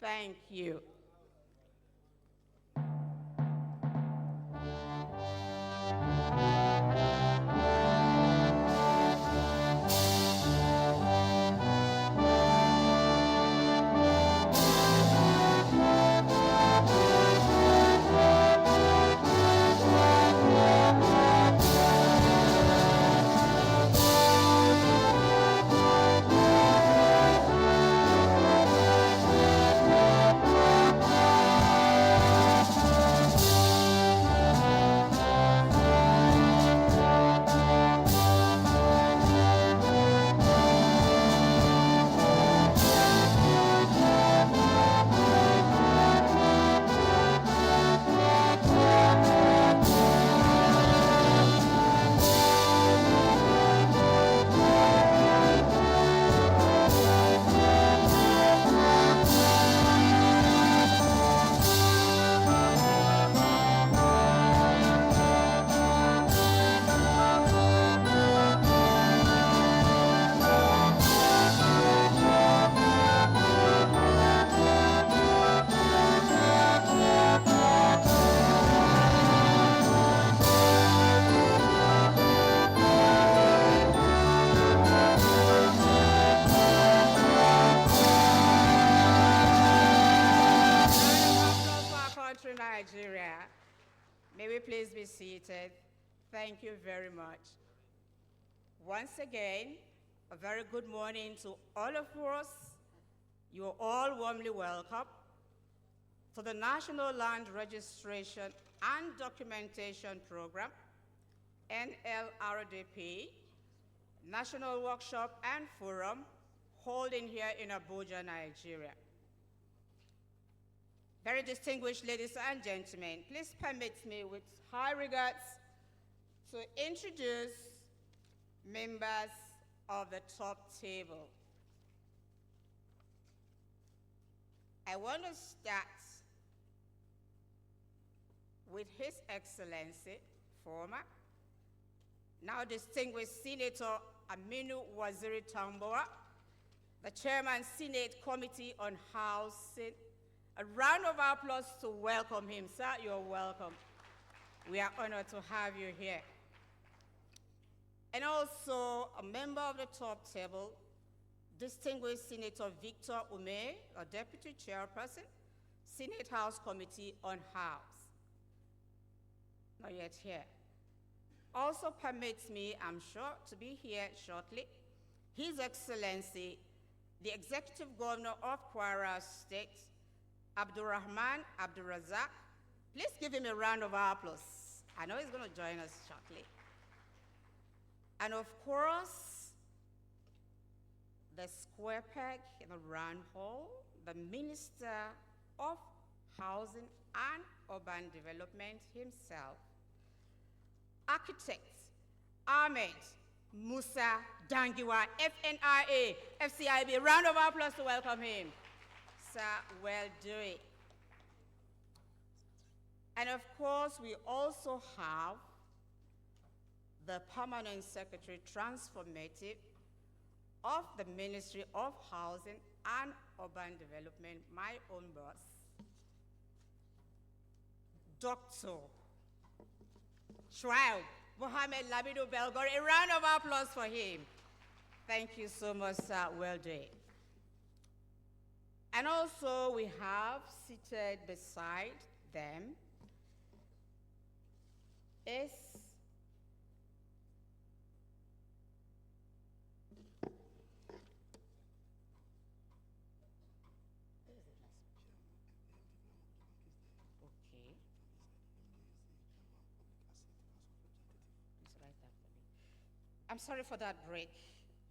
Thank you. Country, Nigeria. May we please be seated. Thank you very much. Once again, a very good morning to all of us. You are all warmly welcome to the National Land Registration and Documentation Program, NLRDP, National Workshop and Forum, holding here in Abuja, Nigeria. Very distinguished ladies and gentlemen, please permit me with high regards to introduce members of the top table. I want to start with His Excellency, former, now distinguished Senator Aminu Waziri Tambuwal, the Chairman, Senate Committee on Housing. A round of applause to welcome him. Sir, you're welcome. We are honored to have you here. And also a member of the top table, distinguished Senator Victor Ume, a Deputy Chairperson, Senate House Committee on House. Not yet here. Also permits me, I'm sure, to be here shortly, His Excellency, the Executive Governor of Kwara State, Abdurrahman Abdurrazak. Please give him a round of applause. I know he's going to join us shortly. And of course, the square peg in the round hole, the Minister of Housing and Urban Development himself, Architect Ahmed Musa Dangiwa, FNIA, FCIB. Round of applause to welcome him. Sir, well doing. And of course, we also have the Permanent Secretary Transformative of the Ministry of Housing and Urban Development, my own boss, Dr. Shuaib Mohammed Labido Belgore. A round of applause for him. Thank you so much, sir. Well done. And also we have seated beside them is I'm sorry for that break.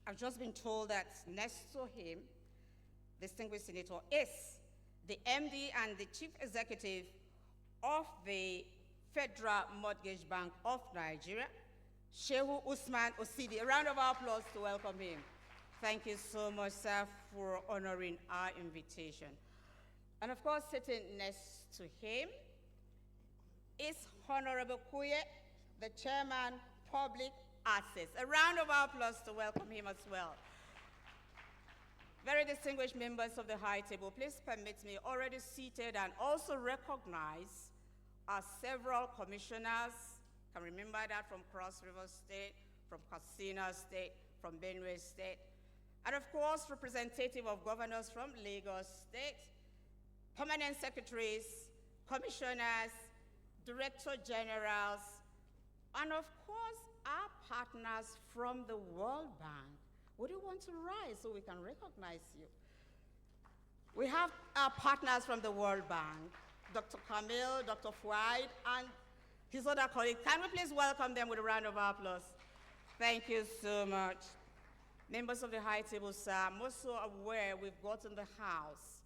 I've just been told that next to him, distinguished senator, is the MD and the Chief Executive of the Federal Mortgage Bank of Nigeria, Shehu Usman Osidi. A round of applause to welcome him. Thank you so much, sir, for honoring our invitation. And of course, sitting next to him is Honorable Kuye, the Chairman, Public Access. A round of applause to welcome him as well. Very distinguished members of the High Table, please permit me, already seated, and also recognize our several commissioners. Can remember that from Cross River State, from Katsina State, from Benue State, and of course, representative of governors from Lagos State, permanent secretaries, commissioners, director generals, and of course, our partners from the World Bank. Would you want to rise so we can recognize you? We have our partners from the World Bank, Dr. Camille, Dr. Fouad, and his other colleagues. Can we please welcome them with a round of applause? Thank you so much. Members of the High Table, sir, I'm also aware we've got in the House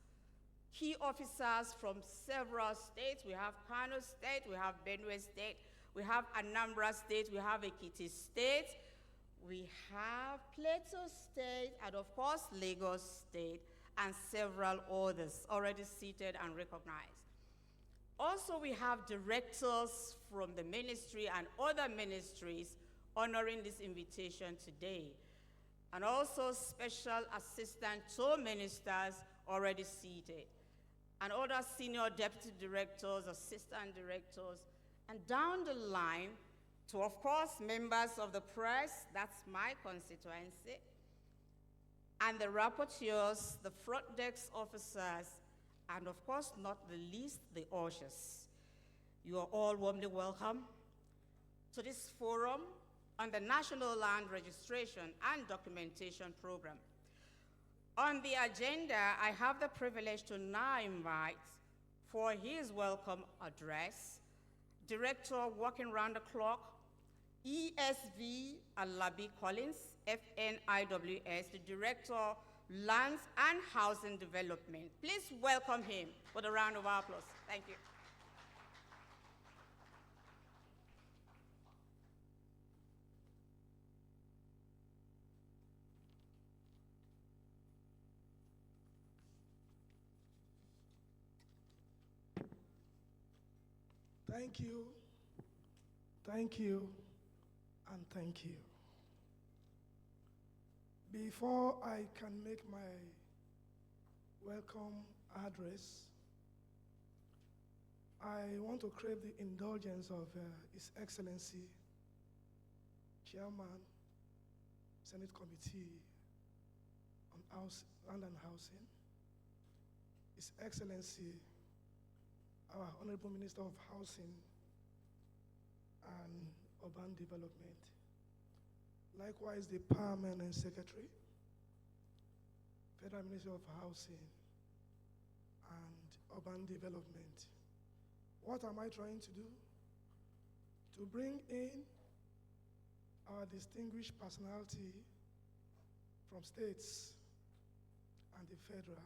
key officers from several states. We have Kano State, we have Benue State, we have Anambra State, we have Ekiti State, we have Plateau State, and of course, Lagos State, and several others already seated and recognized. Also, we have directors from the ministry and other ministries honoring this invitation today, and also special assistant to ministers already seated, and other senior deputy directors, assistant directors, and down the line to, of course, members of the press, that's my constituency, and the rapporteurs, the front desk officers, and of course, not the least, the ushers. You are all warmly welcome to this forum on the National Land Registration and Documentation Program. On the agenda, I have the privilege to now invite for his welcome address, Director working round the clock, ESV Alabi Collins, FNIWS, the Director, Lands and Housing Development. Please welcome him with a round of applause. Thank you. Thank you, thank you, and thank you. Before I can make my welcome address, I want to crave the indulgence of His Excellency, Chairman, Senate Committee on Land and Housing, His Excellency, our Honorable Minister of Housing and Urban Development, likewise the Permanent Secretary, Federal Ministry of Housing and Urban Development. What am I trying to do? To bring in our distinguished personality from states and the federal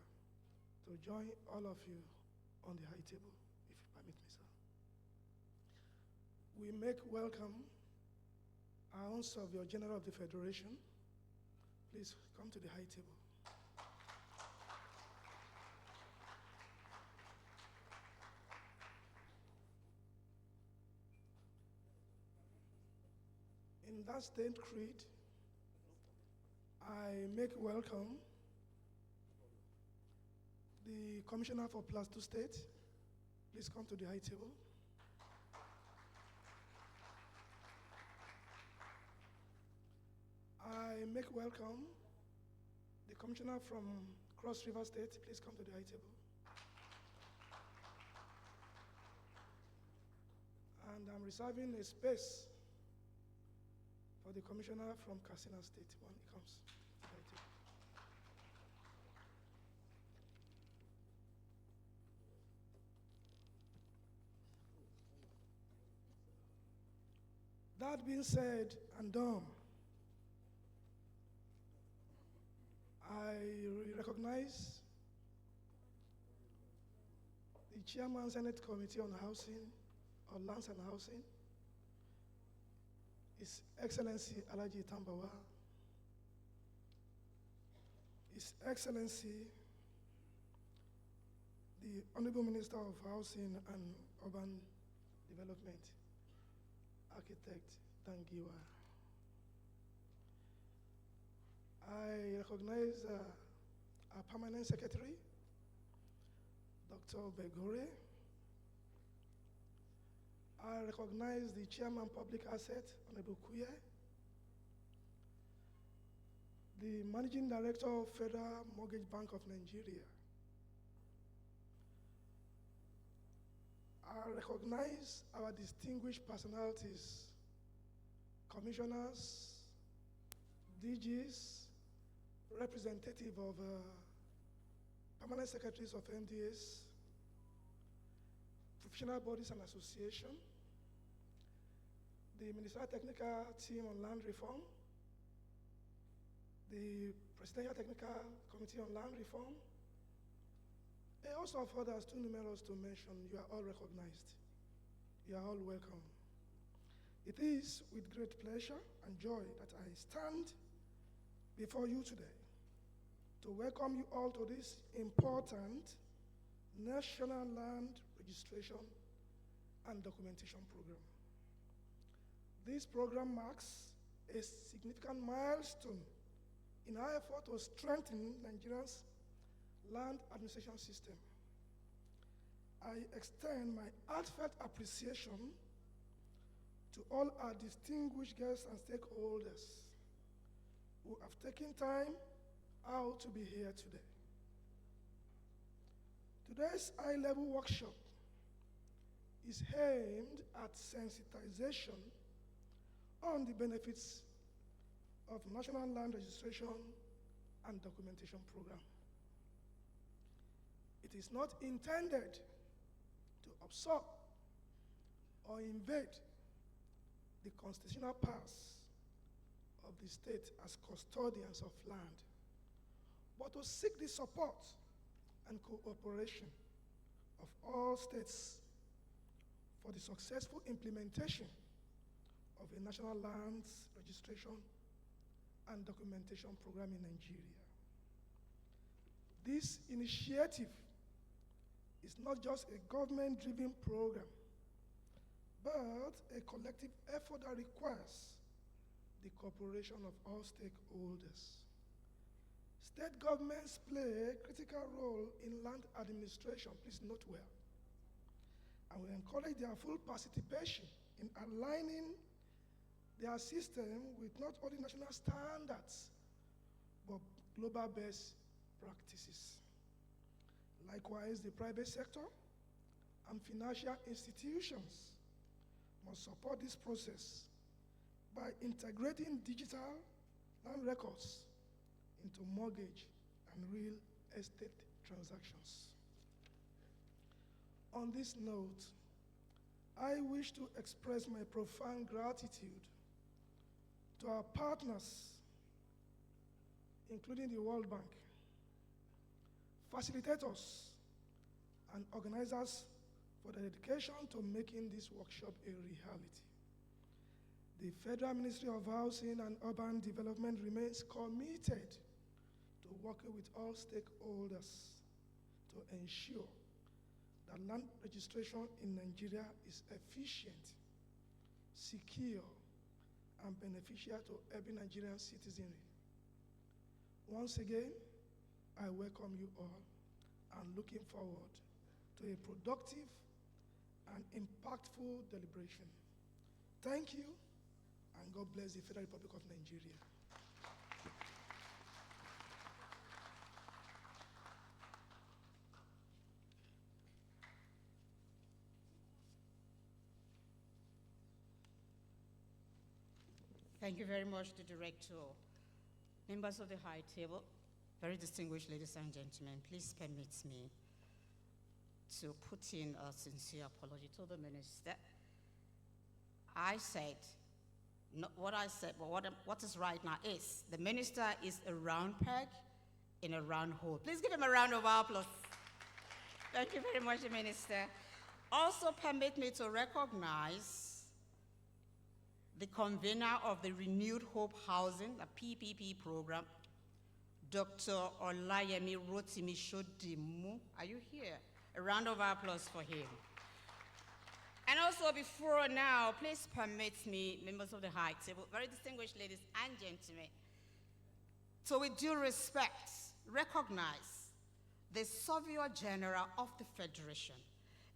to join all of you on the high table. We make welcome our own Surveyor General of the Federation. Please come to the high table. In that state creed, I make welcome the Commissioner for Plateau State. Please come to the high table. I make welcome the Commissioner from Cross River State. Please come to the high table. And I'm reserving a space for the Commissioner from Katsina State when he comes to the high table. That being said and done, I recognize the Chairman Senate Committee on Housing, or Lands and Housing, His Excellency Alhaji Tambawa, His Excellency the Honorable Minister of Housing and Urban Development, Architect Tangiwa. I recognize our Permanent Secretary, Dr. Begore. I recognize the Chairman Public Asset, Honorable Kuye, the Managing Director of Federal Mortgage Bank of Nigeria. I recognize our distinguished personalities, commissioners, DGs, representative of permanent secretaries of MDAs, professional bodies and associations, the Ministerial Technical Team on Land Reform, the Presidential Technical Committee on Land Reform, and also of others too numerous to mention. You are all recognized. You are all welcome. It is with great pleasure and joy that I stand before you today to welcome you all to this important National Land Registration and Documentation Program. This program marks a significant milestone in our effort to strengthen Nigeria's land administration system. I extend my heartfelt appreciation to all our distinguished guests and stakeholders who have taken time out to be here today. Today's high-level workshop is aimed at sensitization on the benefits of National Land Registration and Documentation Program. It is not intended to usurp or invade the constitutional powers of the state as custodians of land, but to seek the support and cooperation of all states for the successful implementation of a national lands registration and documentation program in Nigeria. This initiative is not just a government-driven program, but a collective effort that requires the cooperation of all stakeholders. State governments play a critical role in land administration, please note well. And we encourage their full participation in aligning their system with not only national standards, but global best practices. Likewise, the private sector and financial institutions must support this process by integrating digital land records into mortgage and real estate transactions. On this note, I wish to express my profound gratitude to our partners, including the World Bank, facilitators, and organizers for their dedication to making this workshop a reality. The Federal Ministry of Housing and Urban Development remains committed to working with all stakeholders to ensure that land registration in Nigeria is efficient, secure, and beneficial to every Nigerian citizenry. Once again, I welcome you all and looking forward to a productive and impactful deliberation. Thank you, and God bless the Federal Republic of Nigeria. Thank you very much, the Director. Members of the High Table, very distinguished ladies and gentlemen, please permit me to put in a sincere apology to the Minister. I said, not what I said, but what is right now is, the Minister is a round peg in a round hole. Please give him a round of applause. Thank you very much, Minister. Also permit me to recognize the convener of the Renewed Hope Housing, the PPP program, Dr. Olayemi Rotimi Shodimu. Are you here? A round of applause for him. And also before now, please permit me, members of the High Table, very distinguished ladies and gentlemen, so with due respect recognize the Surveyor General of the Federation,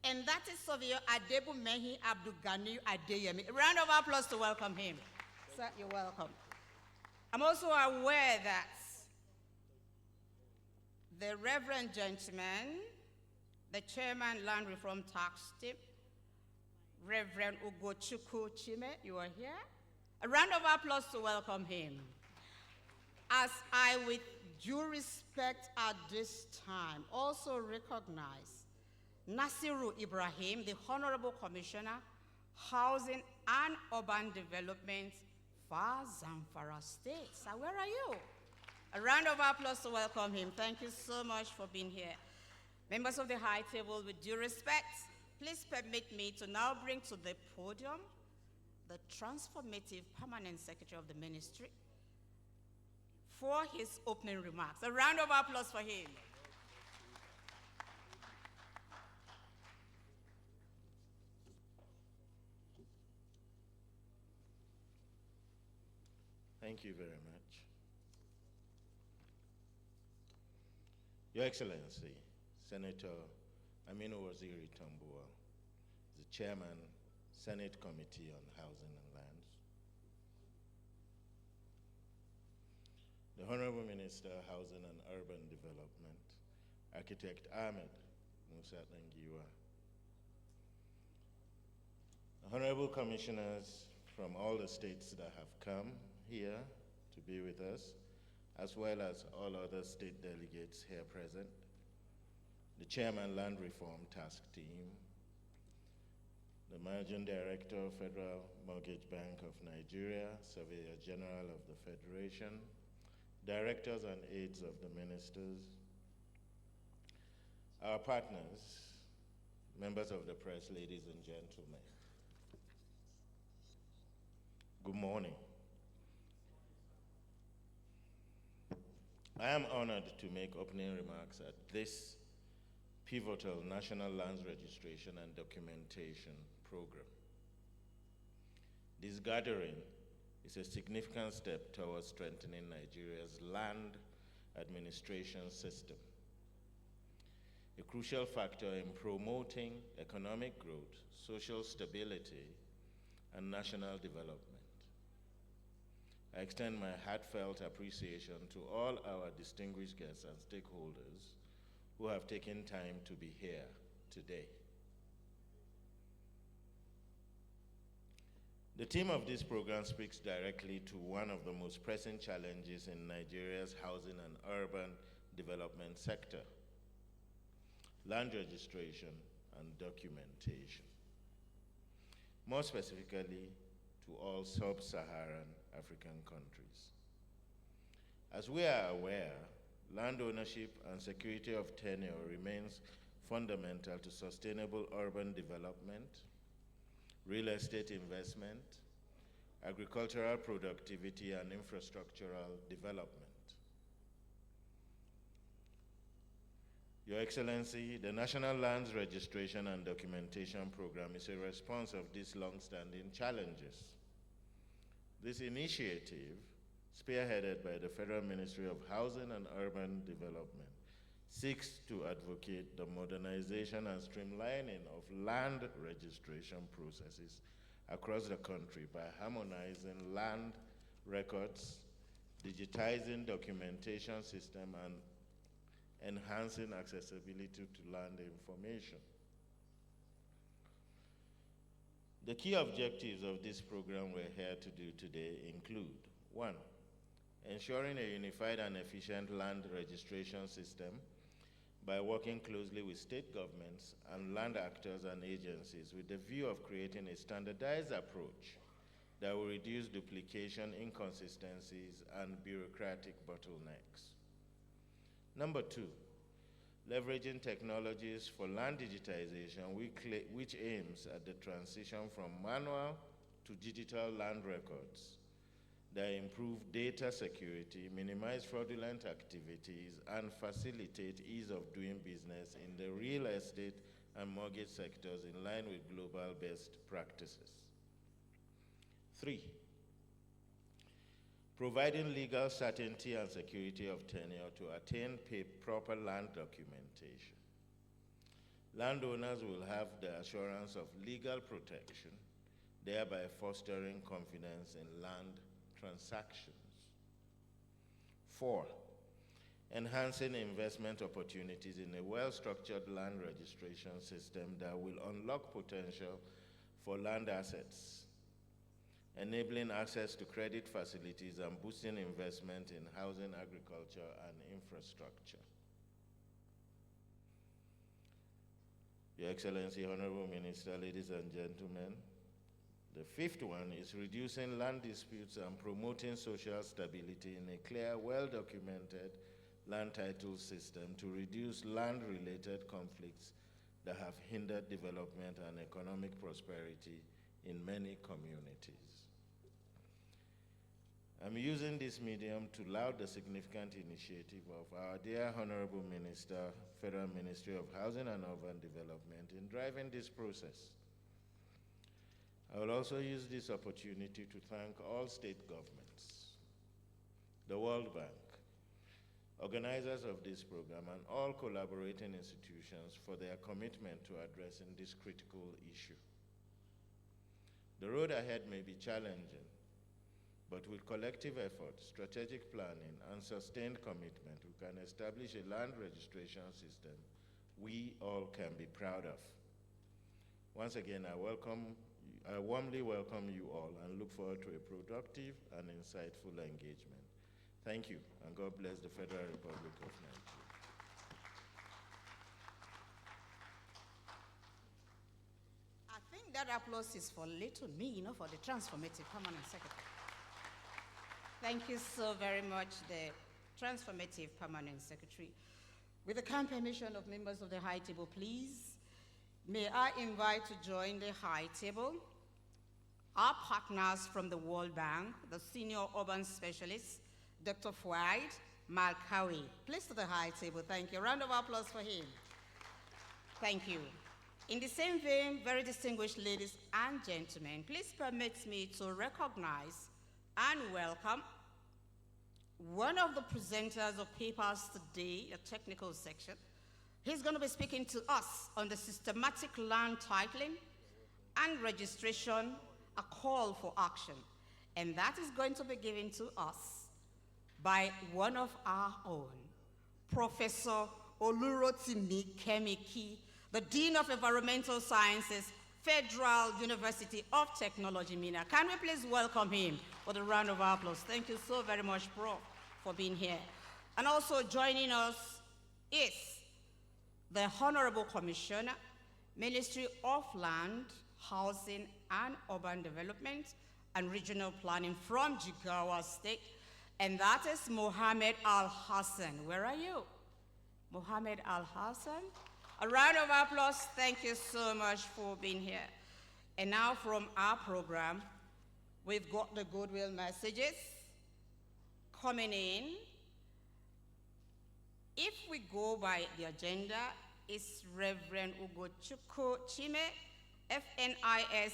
and that is Surveyor Adebumehi Abdugani Adeyemi. A round of applause to welcome him. Sir, you're welcome. I'm also aware that the Reverend Gentleman, the Chairman, Land Reform Tax Team, Reverend Ugochukwu Chime, you are here. A round of applause to welcome him. As I, with due respect at this time, also recognize Nasiru Ibrahim, the Honorable Commissioner, Housing and Urban Development for Zamfara State. Sir, where are you? A round of applause to welcome him. Thank you so much for being here. Members of the high table, with due respect, please permit me to now bring to the podium the transformative permanent secretary of the ministry for his opening remarks. A round of applause for him. Thank you very much. Your Excellency, Senator Aminu Waziri Tambuwal, the Chairman, Senate Committee on Housing and Lands, the Honorable Minister, Housing and Urban Development, Architect Ahmed Musa Nangiwa, the Honorable Commissioners from all the states that have come here to be with us, as well as all other state delegates here present, the Chairman, Land Reform Task Team, the Managing Director, Federal Mortgage Bank of Nigeria, Surveyor General of the Federation, Directors and aides of the ministers, our partners, members of the press, ladies and gentlemen. Good morning. I am honored to make opening remarks at this pivotal National Lands Registration and Documentation Program. This gathering is a significant step towards strengthening Nigeria's land administration system, a crucial factor in promoting economic growth, social stability, and national development. I extend my heartfelt appreciation to all our distinguished guests and stakeholders who have taken time to be here today. The theme of this program speaks directly to one of the most pressing challenges in Nigeria's housing and urban development sector: land registration and documentation. More specifically, to all sub-Saharan African countries. As we are aware, land ownership and security of tenure remains fundamental to sustainable urban development, real estate investment, agricultural productivity, and infrastructural development. Your Excellency, the National Lands Registration and Documentation Program is a response of these long-standing challenges. This initiative, spearheaded by the Federal Ministry of Housing and Urban Development, seeks to advocate the modernization and streamlining of land registration processes across the country by harmonizing land records, digitizing documentation system, and enhancing accessibility to land information. The key objectives of this program we're here to do today include: 1, ensuring a unified and efficient land registration system by working closely with state governments and land actors and agencies with the view of creating a standardized approach that will reduce duplication, inconsistencies, and bureaucratic bottlenecks. Number 2, leveraging technologies for land digitization, which aims at the transition from manual to digital land records that improve data security, minimize fraudulent activities, and facilitate ease of doing business in the real estate and mortgage sectors in line with global best practices. 3, providing legal certainty and security of tenure to attain proper land documentation. Landowners will have the assurance of legal protection, thereby fostering confidence in land transactions. 4, enhancing investment opportunities in a well-structured land registration system that will unlock potential for land assets, enabling access to credit facilities and boosting investment in housing, agriculture, and infrastructure. Your Excellency, Honorable Minister, ladies and gentlemen, the 5th one is reducing land disputes and promoting social stability in a clear, well-documented land title system to reduce land-related conflicts that have hindered development and economic prosperity in many communities. I'm using this medium to laud the significant initiative of our dear Honorable Minister, Federal Ministry of Housing and Urban Development in driving this process. I will also use this opportunity to thank all state governments, the World Bank, organizers of this program, and all collaborating institutions for their commitment to addressing this critical issue. The road ahead may be challenging, but with collective effort, strategic planning, and sustained commitment, we can establish a land registration system we all can be proud of. Once again, I warmly welcome you all and look forward to a productive and insightful engagement. Thank you, and God bless the Federal Republic of Nigeria. I think that applause is for little me, not for the transformative permanent secretary. Thank you so very much, the transformative permanent secretary. With the kind permission of members of the high table, please, may I invite to join the high table our partners from the World Bank, the senior urban specialist, Dr. Fuad Malkawi. Please to the high table, thank you. A round of applause for him. Thank you. In the same vein, very distinguished ladies and gentlemen, please permit me to recognize and welcome one of the presenters of papers today, a technical section. He's going to be speaking to us on the systematic land titling and registration, a call for action. And that is going to be given to us by one of our own, Professor Olurotimi Kemiki, the Dean of Environmental Sciences, Federal University of Technology, Minna. Can we please welcome him with a round of applause? Thank you so very much, Prof, for being here. And also joining us is the Honorable Commissioner, Ministry of Land, Housing and Urban Development and Regional Planning from Jigawa State, and that is Mohammed Al-Hassan. Where are you? Mohammed Al-Hassan. A round of applause. Thank you so much for being here. And now from our program, we've got the goodwill messages coming in. If we go by the agenda, it's Reverend Ugochukwu Chime, FNISFIOB,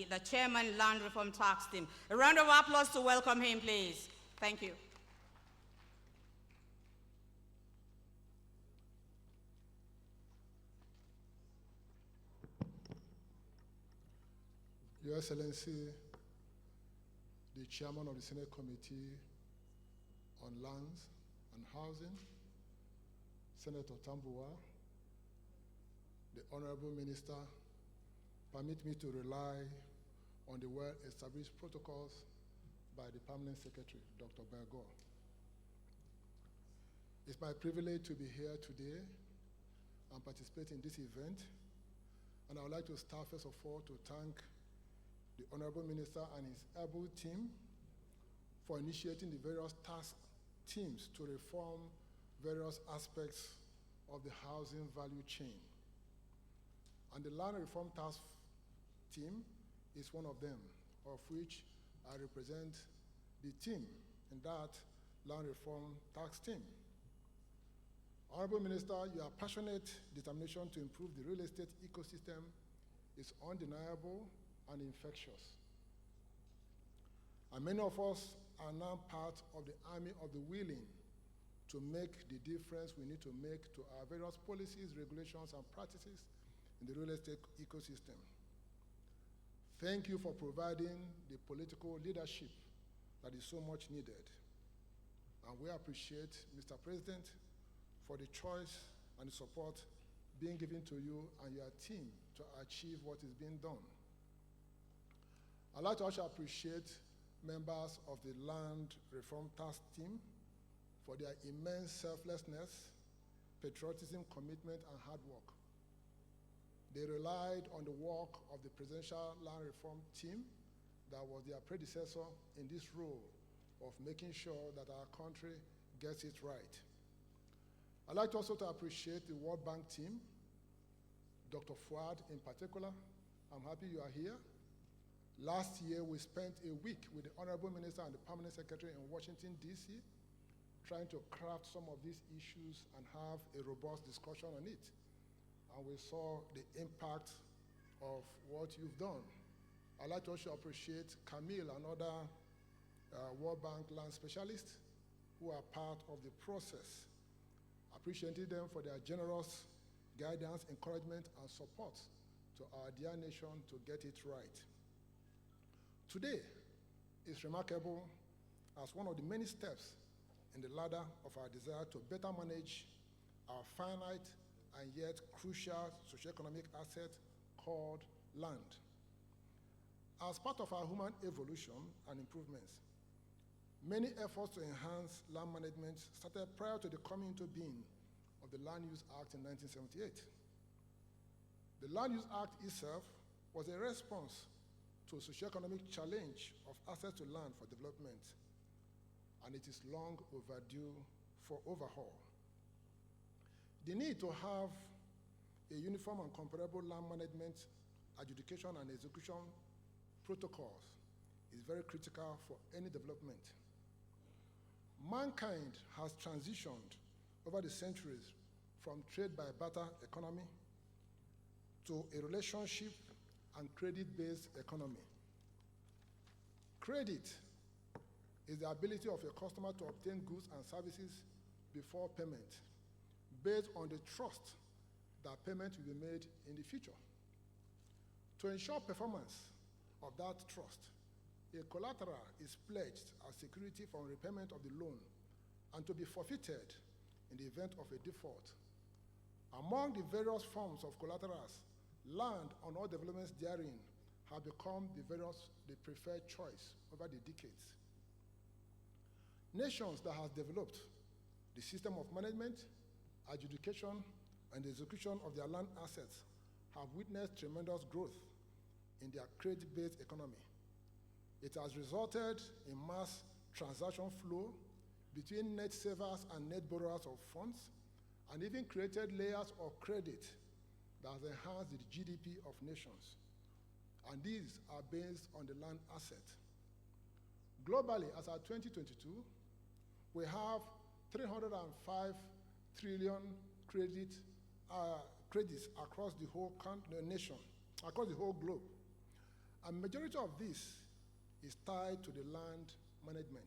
the Chairman, Land Reform Tax Team. A round of applause to welcome him, please. Thank you. Your Excellency, the Chairman of the Senate Committee on Lands and Housing, Senator Tambuwa, the Honorable Minister, permit me to rely on the well-established protocols by the Permanent Secretary, Dr. Bergo. It's my privilege to be here today and participate in this event, and I would like to start first of all to thank the Honorable Minister and his able team for initiating the various task teams to reform various aspects of the housing value chain. And the Land Reform Task Team is one of them, of which I represent the team in that Land Reform Task Team. Honorable Minister, your passionate determination to improve the real estate ecosystem is undeniable and infectious. And many of us are now part of the army of the willing to make the difference we need to make to our various policies, regulations, and practices in the real estate ecosystem. Thank you for providing the political leadership that is so much needed. And we appreciate, Mr. President, for the choice and the support being given to you and your team to achieve what is being done. I'd like to also appreciate members of the Land Reform Task Team for their immense selflessness, patriotism, commitment, and hard work. They relied on the work of the Presidential Land Reform Team that was their predecessor in this role of making sure that our country gets it right. I'd like also to appreciate the World Bank team, Dr. Fuad in particular. I'm happy you are here. Last year, we spent a week with the Honorable Minister and the Permanent Secretary in Washington, D.C., trying to craft some of these issues and have a robust discussion on it. And we saw the impact of what you've done. I'd like to also appreciate Camille and other World Bank land specialists who are part of the process. Appreciating them for their generous guidance, encouragement, and support to our dear nation to get it right. Today is remarkable as one of the many steps in the ladder of our desire to better manage our finite and yet crucial socioeconomic asset called land. As part of our human evolution and improvements, many efforts to enhance land management started prior to the coming into being of the Land Use Act in 1978. The Land Use Act itself was a response to a socioeconomic challenge of access to land for development, and it is long overdue for overhaul. The need to have a uniform and comparable land management, adjudication, and execution protocols is very critical for any development. Mankind has transitioned over the centuries from trade by barter economy to a relationship and credit-based economy. Credit is the ability of a customer to obtain goods and services before payment, based on the trust that payment will be made in the future. To ensure performance of that trust, a collateral is pledged as security for repayment of the loan and to be forfeited in the event of a default. Among the various forms of collaterals, land on all developments therein have become the preferred choice over the decades. Nations that have developed the system of management, adjudication, and execution of their land assets have witnessed tremendous growth in their credit-based economy. It has resulted in mass transaction flow between net savers and net borrowers of funds, and even created layers of credit that has enhanced the GDP of nations. And these are based on the land asset. Globally, as at 2022, we have 305 trillion credits across the whole nation, across the whole globe. A majority of this is tied to the land management,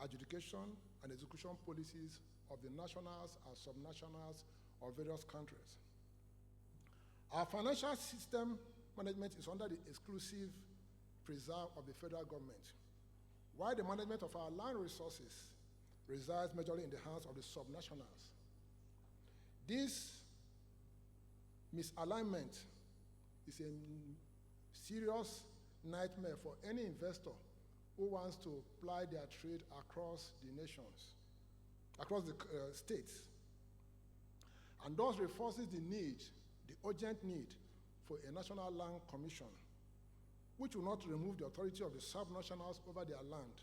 adjudication, and execution policies of the nationals and subnationals of various countries. Our financial system management is under the exclusive preserve of the federal government, while the management of our land resources resides majorly in the hands of the subnationals. This misalignment is a serious nightmare for any investor who wants to ply their trade across the nations, across the states, and thus reinforces the urgent need for a national land commission, which will not remove the authority of the subnationals over their land,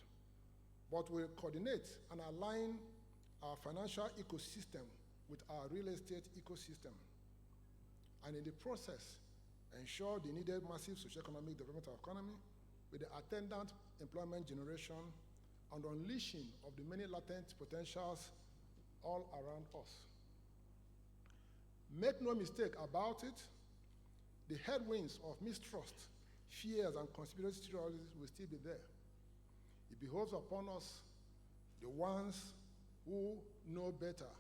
but will coordinate and align our financial ecosystem with our real estate ecosystem, and in the process, ensure the needed massive socioeconomic development of economy with the attendant employment generation and unleashing of the many latent potentials all around us. Make no mistake about it, the headwinds of mistrust, fears and conspiracy theories will still be there. It behoves upon us, the ones who know better,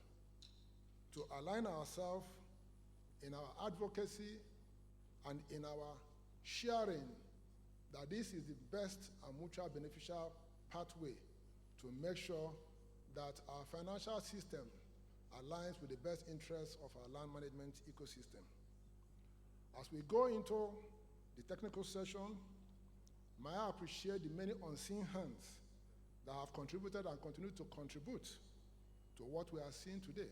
to align ourselves in our advocacy and in our sharing that this is the best and mutual beneficial pathway to make sure that our financial system aligns with the best interests of our land management ecosystem. As we go into the technical session, may I appreciate the many unseen hands that have contributed and continue to contribute to what we are seeing today,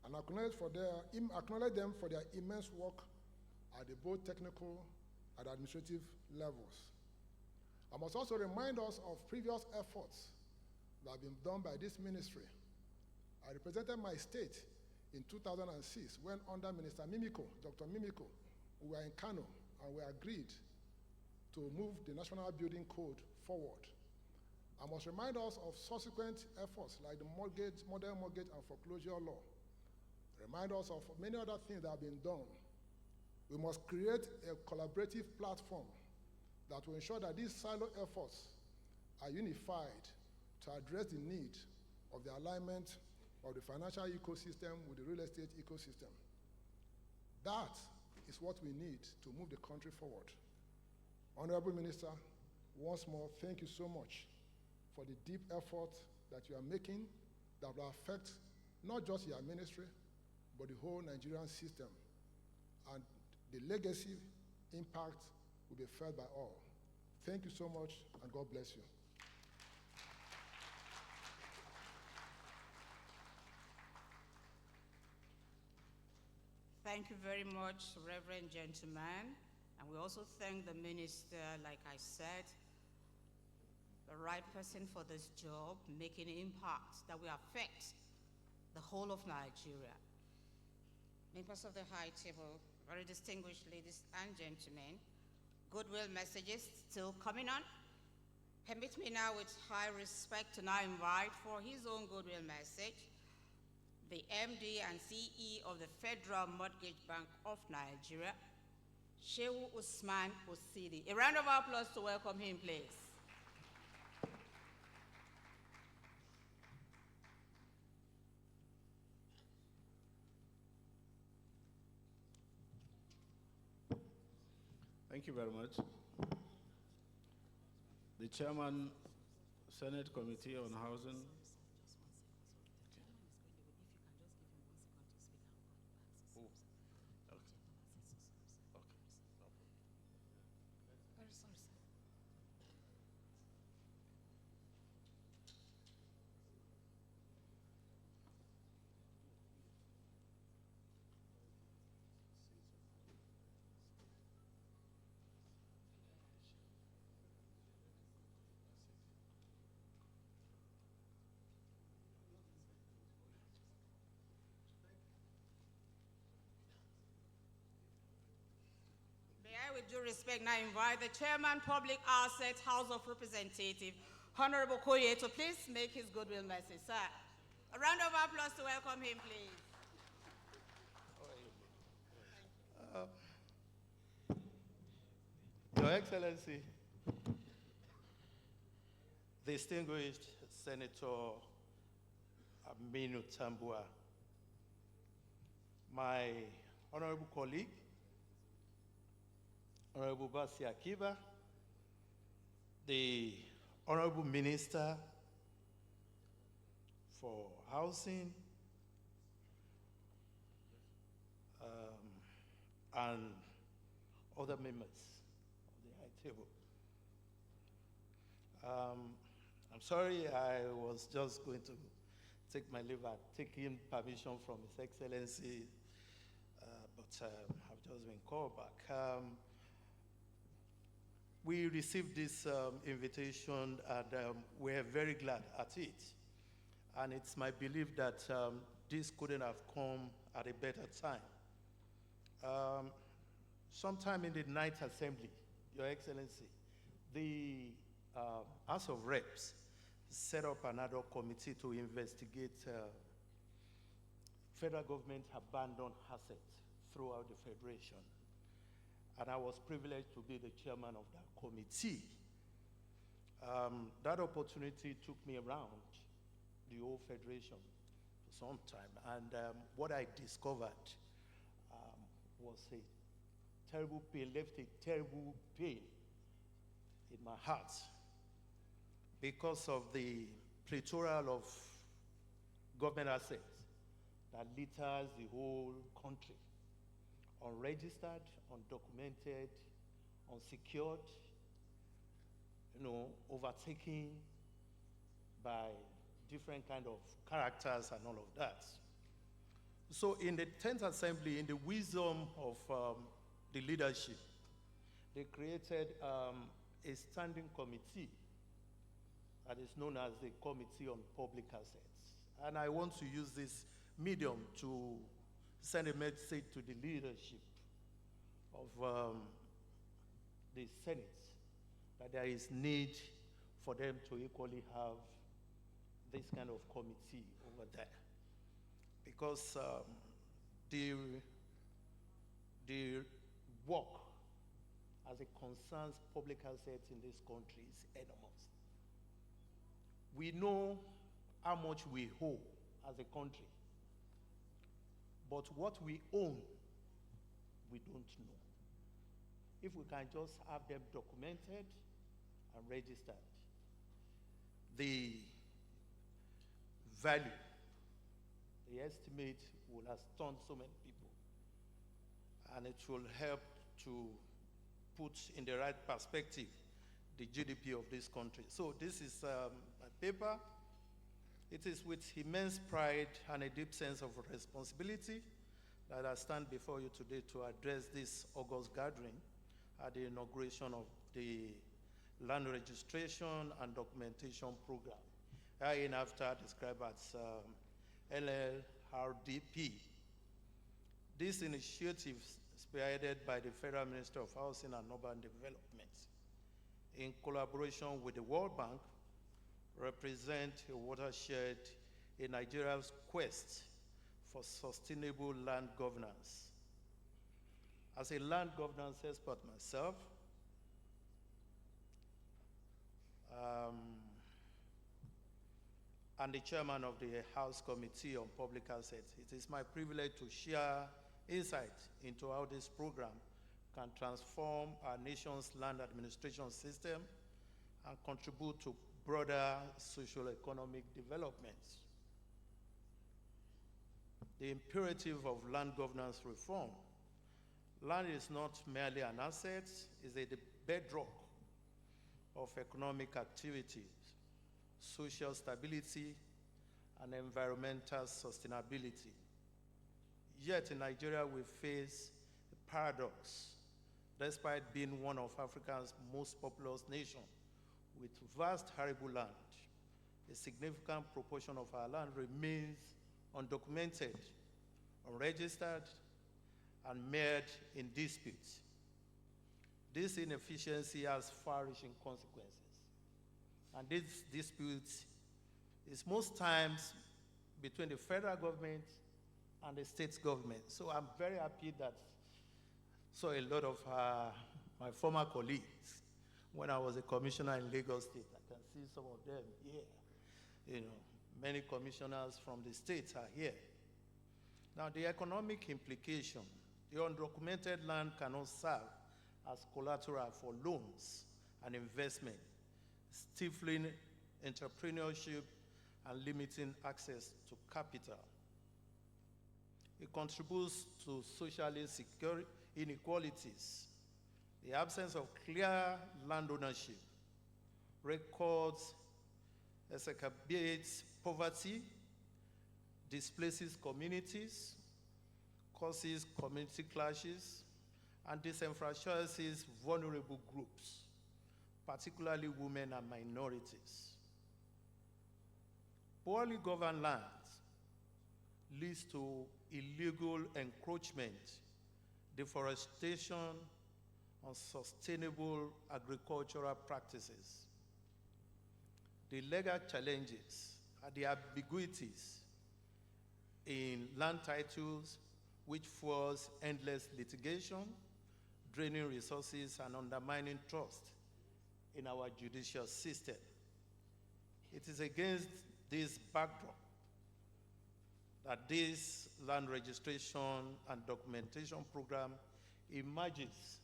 and acknowledge them for their immense work at the both technical and administrative levels. I must also remind us of previous efforts that have been done by this ministry. I represented my state in 2006 when under Minister Mimiko, Dr. Mimiko, we were in Kano and we agreed to move the National Building Code forward. I must remind us of subsequent efforts like the modern mortgage and foreclosure law. Remind us of many other things that have been done. We must create a collaborative platform that will ensure that these silo efforts are unified to address the need of the alignment of the financial ecosystem with the real estate ecosystem. That is what we need to move the country forward. Honorable Minister, once more, thank you so much for the deep effort that you are making that will affect not just your ministry, but the whole Nigerian system. And the legacy impact will be felt by all. Thank you so much, and God bless you. Thank you very much, Reverend Gentleman. And we also thank the minister, like I said, the right person for this job, making an impact that will affect the whole of Nigeria. Members of the high table, very distinguished ladies and gentlemen, goodwill messages still coming on. Permit me now with high respect to now invite for his own goodwill message, the MD and CE of the Federal Mortgage Bank of Nigeria, Shehu Usman Osidi. A round of applause to welcome him, please. Thank you very much. The Chairman, Senate Committee on Housing. With due respect, now invite the Chairman, Public Assets, House of Representatives, Honorable Koye, to please make his goodwill message. Sir, a round of applause to welcome him, please. Your Excellency, distinguished Senator Aminu Tambua, my honorable colleague, Honorable Basi Akiba, the Honorable Minister for Housing, and other members of the high table. I'm sorry, I was just going to take my leave at taking permission from His Excellency, but I've just been called back. We received this invitation and we're very glad at it. And it's my belief that this couldn't have come at a better time. Sometime in the Ninth Assembly, Your Excellency, the House of Reps set up another committee to investigate federal government abandoned assets throughout the Federation. and I was privileged to be the chairman of that committee. That opportunity took me around the whole federation for some time, and what I discovered was a terrible pain, left a terrible pain in my heart because of the plethora of government assets that litters the whole country. Unregistered, undocumented, unsecured, overtaken by different kind of characters and all of that. So in the 10th Assembly, in the wisdom of the leadership, they created a standing committee that is known as the Committee on Public Assets. And I want to use this medium to send a message to the leadership of the Senate that there is need for them to equally have this kind of committee over there. Because the work as it concerns public assets in this country is enormous. We know how much we owe as a country, but what we own, we don't know. If we can just have them documented and registered, the value, the estimate will astonish so many people, and it will help to put in the right perspective the GDP of this country. So this is my paper. It is with immense pride and a deep sense of responsibility that I stand before you today to address this August gathering at the inauguration of the Land Registration and Documentation Program, hereinafter described as LLRDP. This initiative, spearheaded by the Federal Ministry of Housing and Urban Development, in collaboration with the World Bank, represent a watershed in Nigeria's quest for sustainable land governance. As a land governance expert myself, and the chairman of the House Committee on Public Assets, it is my privilege to share insight into how this program can transform our nation's land administration system and contribute to broader socio-economic developments. The imperative of land governance reform. Land is not merely an asset, it's the bedrock of economic activities, social stability, and environmental sustainability. Yet in Nigeria, we face a paradox. Despite being one of Africa's most populous nations with vast arable land, a significant proportion of our land remains undocumented, unregistered, and mired in disputes. This inefficiency has far-reaching consequences. And this dispute is most times between the federal government and the state government. So I'm very happy that saw a lot of my former colleagues when I was a commissioner in Lagos State. I can see some of them here. Many commissioners from the states are here. Now, the economic implication, the undocumented land cannot serve as collateral for loans and investment, stifling entrepreneurship and limiting access to capital. It contributes to social inequalities. The absence of clear land ownership records exacerbates poverty, displaces communities, causes community clashes, and disenfranchises vulnerable groups, particularly women and minorities. Poorly governed land leads to illegal encroachment, deforestation, unsustainable agricultural practices. The legal challenges are the ambiguities in land titles, which fuels endless litigation, draining resources and undermining trust in our judicial system. It is against this backdrop that this land registration and documentation program emerges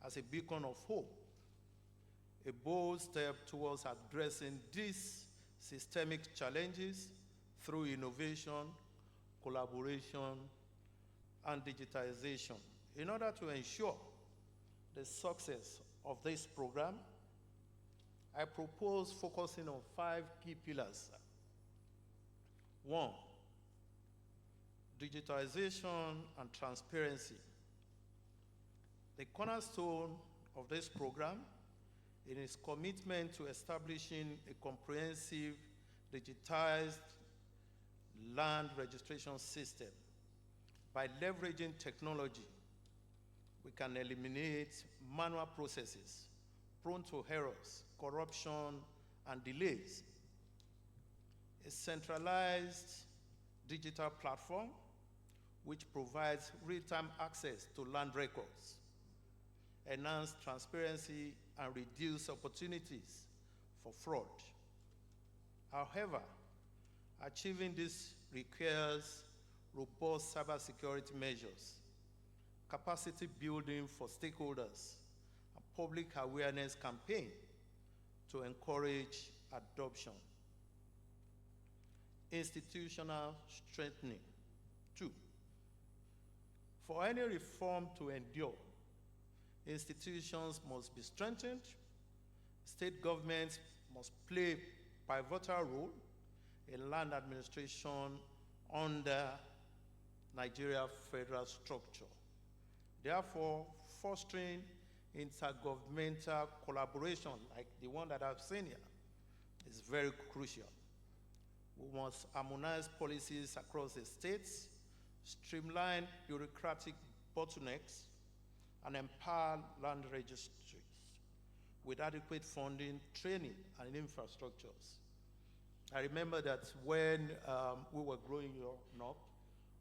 as a beacon of hope, a bold step towards addressing these systemic challenges through innovation, collaboration, and digitization. In order to ensure the success of this program, I propose focusing on 5 key pillars. 1, digitization and transparency. The cornerstone of this program is its commitment to establishing a comprehensive digitized land registration system. By leveraging technology, we can eliminate manual processes prone to errors, corruption, and delays. A centralized digital platform which provides real-time access to land records, enhance transparency, and reduce opportunities for fraud. However, achieving this requires robust cybersecurity measures, capacity building for stakeholders, and public awareness campaign to encourage adoption. Institutional strengthening. 2, for any reform to endure, institutions must be strengthened, state governments must play a pivotal role in land administration under Nigeria federal structure. Therefore, fostering intergovernmental collaboration like the one that I've seen here is very crucial. We must harmonize policies across the states, streamline bureaucratic bottlenecks, and empower land registries with adequate funding, training, and infrastructures. I remember that when we were growing up,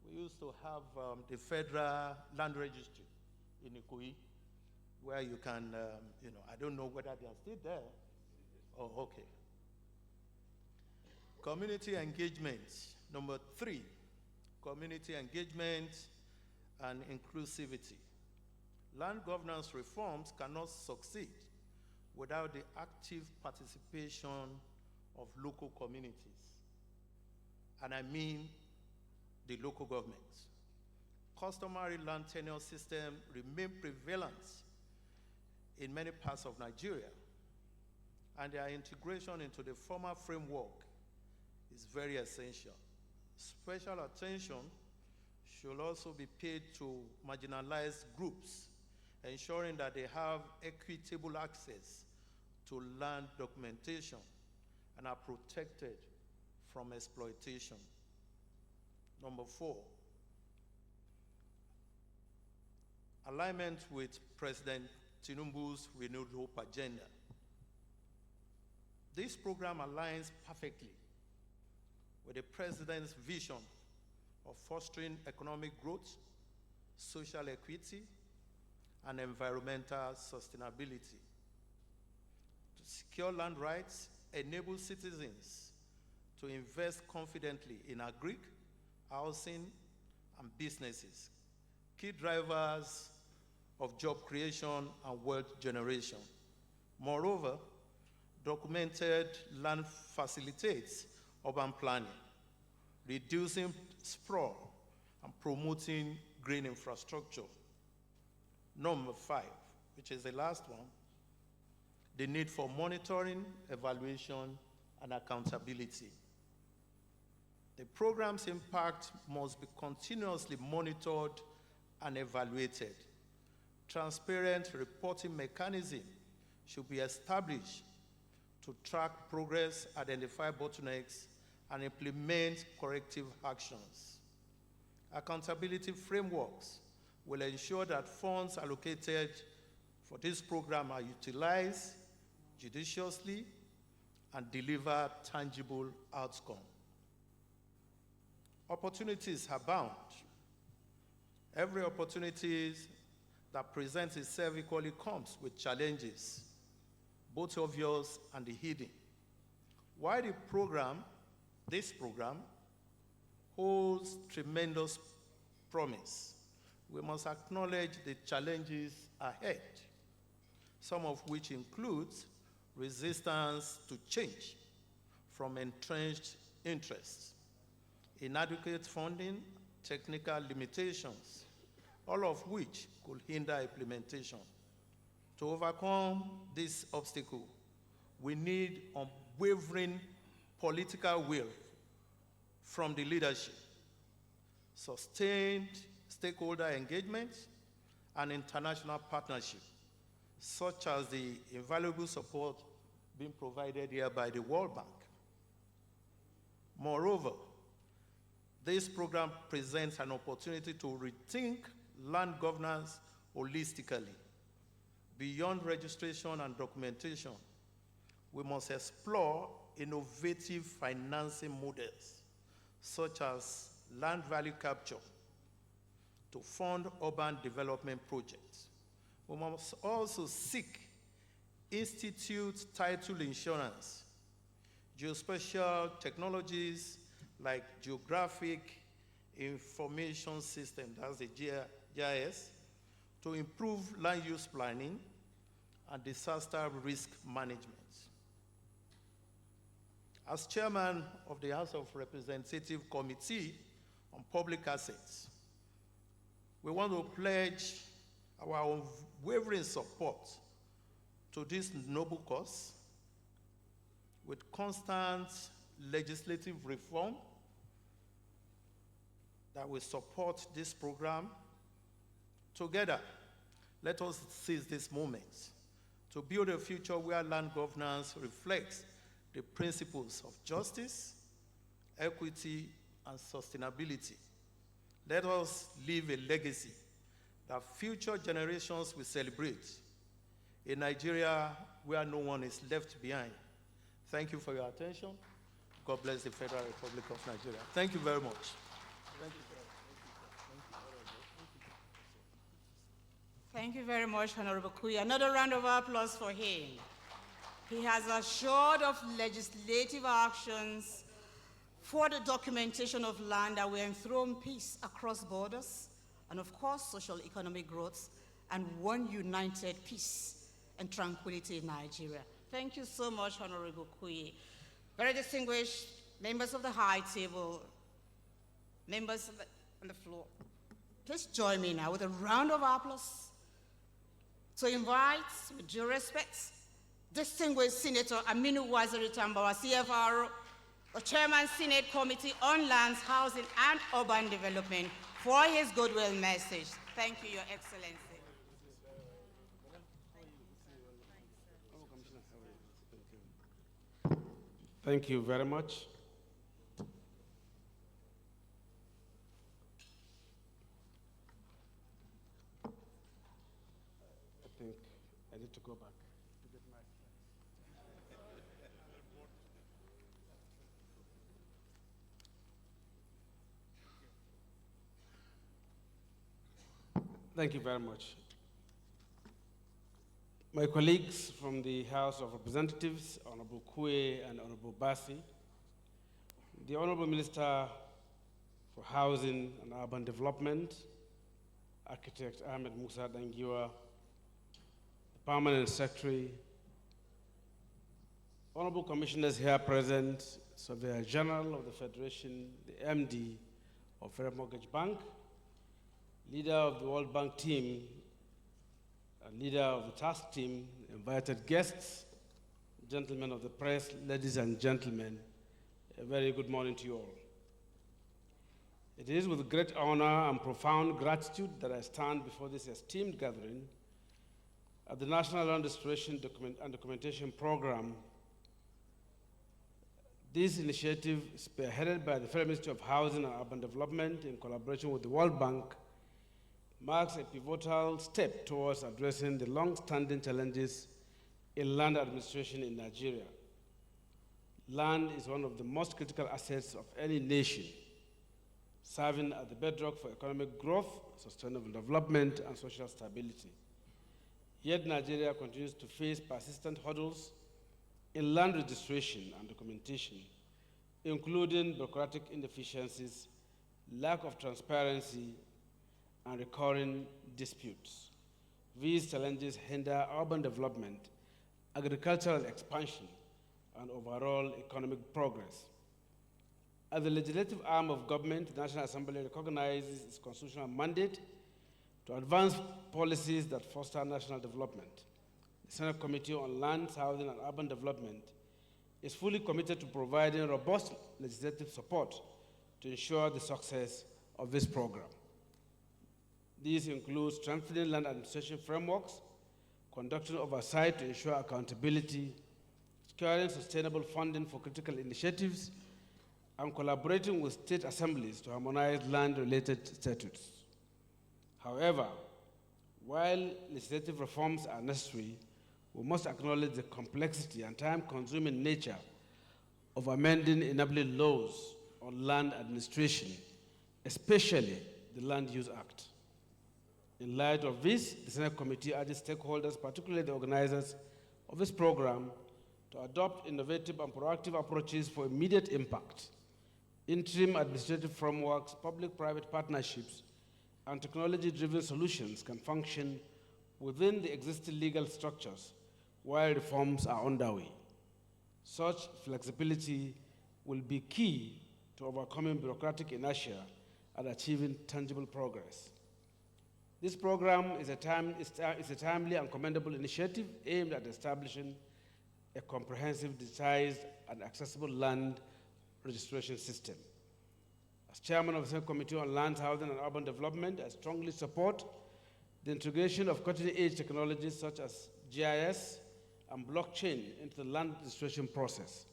we used to have the Federal Land Registry in Ikoyi, where you can, I don't know whether they are still there. Oh, okay. Community engagement. Number 3, community engagement and inclusivity. Land governance reforms cannot succeed without the active participation of local communities. And I mean the local governments. Customary land tenure system remain prevalent in many parts of Nigeria, and their integration into the formal framework is very essential. Special attention should also be paid to marginalized groups, ensuring that they have equitable access to land documentation and are protected from exploitation. Number 4, alignment with President Tinubu's renewed hope agenda. This program aligns perfectly with the President's vision of fostering economic growth, social equity, and environmental sustainability. To secure land rights, enable citizens to invest confidently in agri, housing, and businesses, key drivers of job creation and wealth generation. Moreover, documented land facilitates urban planning, reducing sprawl and promoting green infrastructure. Number 5, which is the last one, the need for monitoring, evaluation, and accountability. The program's impact must be continuously monitored and evaluated. Transparent reporting mechanism should be established to track progress, identify bottlenecks, and implement corrective actions. Accountability frameworks will ensure that funds allocated for this program are utilized judiciously and deliver tangible outcomes. Opportunities abound. Every opportunity that presents itself equally comes with challenges, both obvious and hidden. While this program, holds tremendous promise, we must acknowledge the challenges ahead, some of which includes resistance to change from entrenched interests, inadequate funding, technical limitations, all of which could hinder implementation. To overcome this obstacle, we need unwavering political will from the leadership, sustained stakeholder engagement, and international partnership, such as the invaluable support being provided here by the World Bank. Moreover, this program presents an opportunity to rethink land governance holistically. Beyond registration and documentation, we must explore innovative financing models, such as land value capture, to fund urban development projects. We must also seek institute title insurance, geospatial technologies like geographic information system, that's the GIS, to improve land use planning and disaster risk management. As chairman of the House of Representatives Committee on Public Assets, we want to pledge our unwavering support to this noble cause with constant legislative reform that will support this program. Together, let us seize this moment to build a future where land governance reflects the principles of justice, equity, and sustainability. Let us leave a legacy that future generations will celebrate, a Nigeria where no one is left behind. Thank you for your attention. God bless the Federal Republic of Nigeria. Thank you very much. Thank you. Thank you very much, Honorable Kuyi. Another round of applause for him. He has assured of legislative actions for the documentation of land that will enthrone peace across borders, and of course, social economic growth, and one united peace and tranquility in Nigeria. Thank you so much, Honorable Kuyi. Very distinguished members of the high table, members on the floor, please join me now with a round of applause to invite, with due respect, distinguished Senator Aminu Waziri Tambawa, CFR, the Chairman Senate Committee on Lands, Housing, and Urban Development, for his goodwill message. Thank you, Your Excellency. Thank you very much. I think I need to go back to get my Thank you very much. My colleagues from the House of Representatives, Honorable Kuyi and Honorable Bassi, the Honorable Minister for Housing and Urban Development, Architect Ahmed Musa Dangiwa, the Permanent Secretary, Honorable Commissioners here present, Surveyor General of the Federation, the MD of Federal Mortgage Bank, leader of the World Bank team, leader of the task team, invited guests, gentlemen of the press, ladies and gentlemen, a very good morning to you all. It is with great honor and profound gratitude that I stand before this esteemed gathering at the National Land Restoration and Documentation Program. This initiative, spearheaded by the Federal Ministry of Housing and Urban Development in collaboration with the World Bank, marks a pivotal step towards addressing the long-standing challenges in land administration in Nigeria. Land is one of the most critical assets of any nation. serving as the bedrock for economic growth, sustainable development, and social stability. Yet Nigeria continues to face persistent hurdles in land registration and documentation, including bureaucratic inefficiencies, lack of transparency, and recurring disputes. These challenges hinder urban development, agricultural expansion, and overall economic progress. As the legislative arm of government, the National Assembly recognizes its constitutional mandate to advance policies that foster national development. The Senate Committee on Lands, Housing, and Urban Development is fully committed to providing robust legislative support to ensure the success of this program. These include strengthening land administration frameworks, conducting oversight to ensure accountability, securing sustainable funding for critical initiatives, and collaborating with state assemblies to harmonize land-related statutes. However, while legislative reforms are necessary, we must acknowledge the complexity and time-consuming nature of amending enabling laws on land administration, especially the Land Use Act. In light of this, the Senate Committee urges stakeholders, particularly the organizers of this program, to adopt innovative and proactive approaches for immediate impact. Interim administrative frameworks, public-private partnerships, and technology-driven solutions can function within the existing legal structures while reforms are underway. Such flexibility will be key to overcoming bureaucratic inertia and achieving tangible progress. This program is a timely and commendable initiative aimed at establishing a comprehensive, digitized, and accessible land registration system. As chairman of the Senate Committee on Lands, Housing, and Urban Development, I strongly support the integration of cutting-edge technologies such as GIS and blockchain into the land registration process.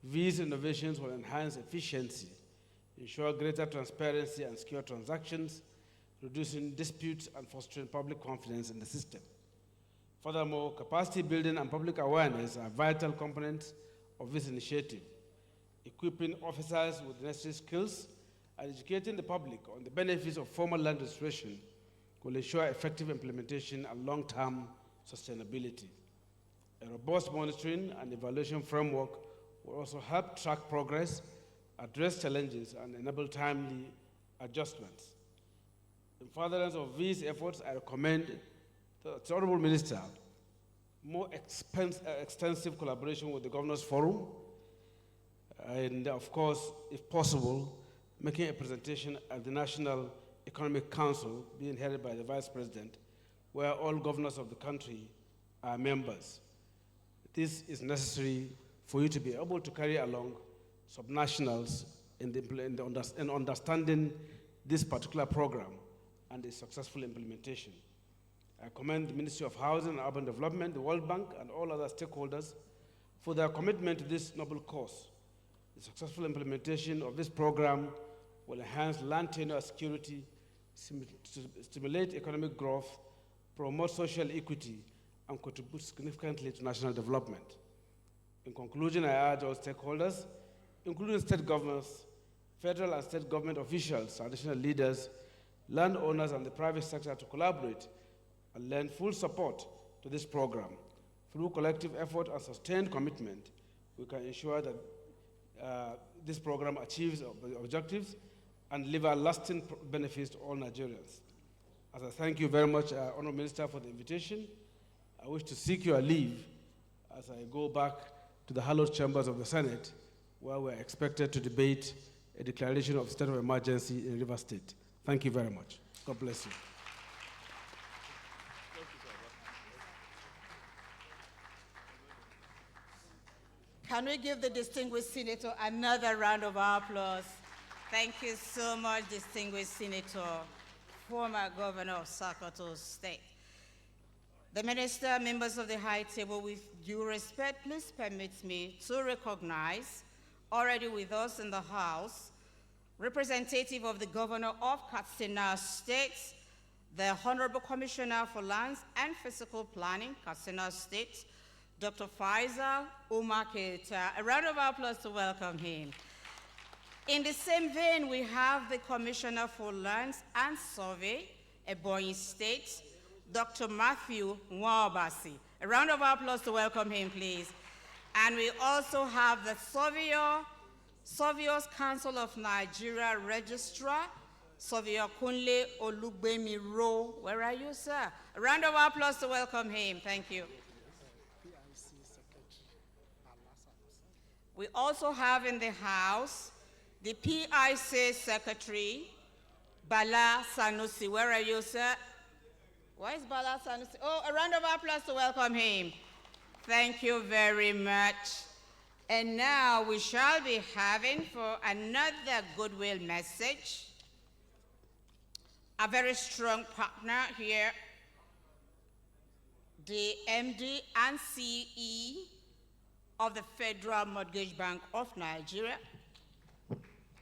These innovations will enhance efficiency, ensure greater transparency and secure transactions, reducing disputes and fostering public confidence in the system. Furthermore, capacity building and public awareness are vital components of this initiative. Equipping officers with necessary skills and educating the public on the benefits of formal land registration will ensure effective implementation and long-term sustainability. A robust monitoring and evaluation framework will also help track progress, address challenges, and enable timely adjustments. In furtherance of these efforts, I recommend the Honorable Minister more extensive collaboration with the Governors Forum, and of course, if possible, making a presentation at the National Economic Council being headed by the Vice President, where all governors of the country are members. This is necessary for you to be able to carry along subnationals in understanding this particular program and its successful implementation. I commend the Ministry of Housing and Urban Development, the World Bank, and all other stakeholders for their commitment to this noble cause. The successful implementation of this program will enhance land tenure security, stimulate economic growth, promote social equity, and contribute significantly to national development. In conclusion, I urge all stakeholders, including state governments, federal and state government officials, traditional leaders, landowners, and the private sector to collaborate and lend full support to this program. Through collective effort and sustained commitment, we can ensure that this program achieves objectives and deliver lasting benefits to all Nigerians. As I thank you very much, Honourable Minister, for the invitation, I wish to seek your leave as I go back to the hallowed chambers of the Senate, where we are expected to debate a declaration of state of emergency in Rivers State. Thank you very much. God bless you. Can we give the distinguished senator another round of applause? Thank you so much, distinguished senator, former governor of Sokoto State. The minister, members of the high table, with due respect, please permit me to recognize, already with us in the house, representative of the governor of Katsina State, the Honorable Commissioner for Lands and Physical Planning, Katsina State, Dr. Faisal Umar Keita. A round of applause to welcome him. In the same vein, we have the Commissioner for Lands and Survey, Ebonyi State, Dr. Matthew Nwabasi. A round of applause to welcome him, please. And we also have the Surveyors Council of Nigeria Registrar, Surveyor Kunle Olugbemi Ro. Where are you, sir? A round of applause to welcome him. Thank you. We also have in the house the PIC Secretary, Bala Sanusi. Where are you, sir? Where is Bala Sanusi? Oh, a round of applause to welcome him. Thank you very much. And now we shall be having for another goodwill message, a very strong partner here, the MD and CE of the Federal Mortgage Bank of Nigeria,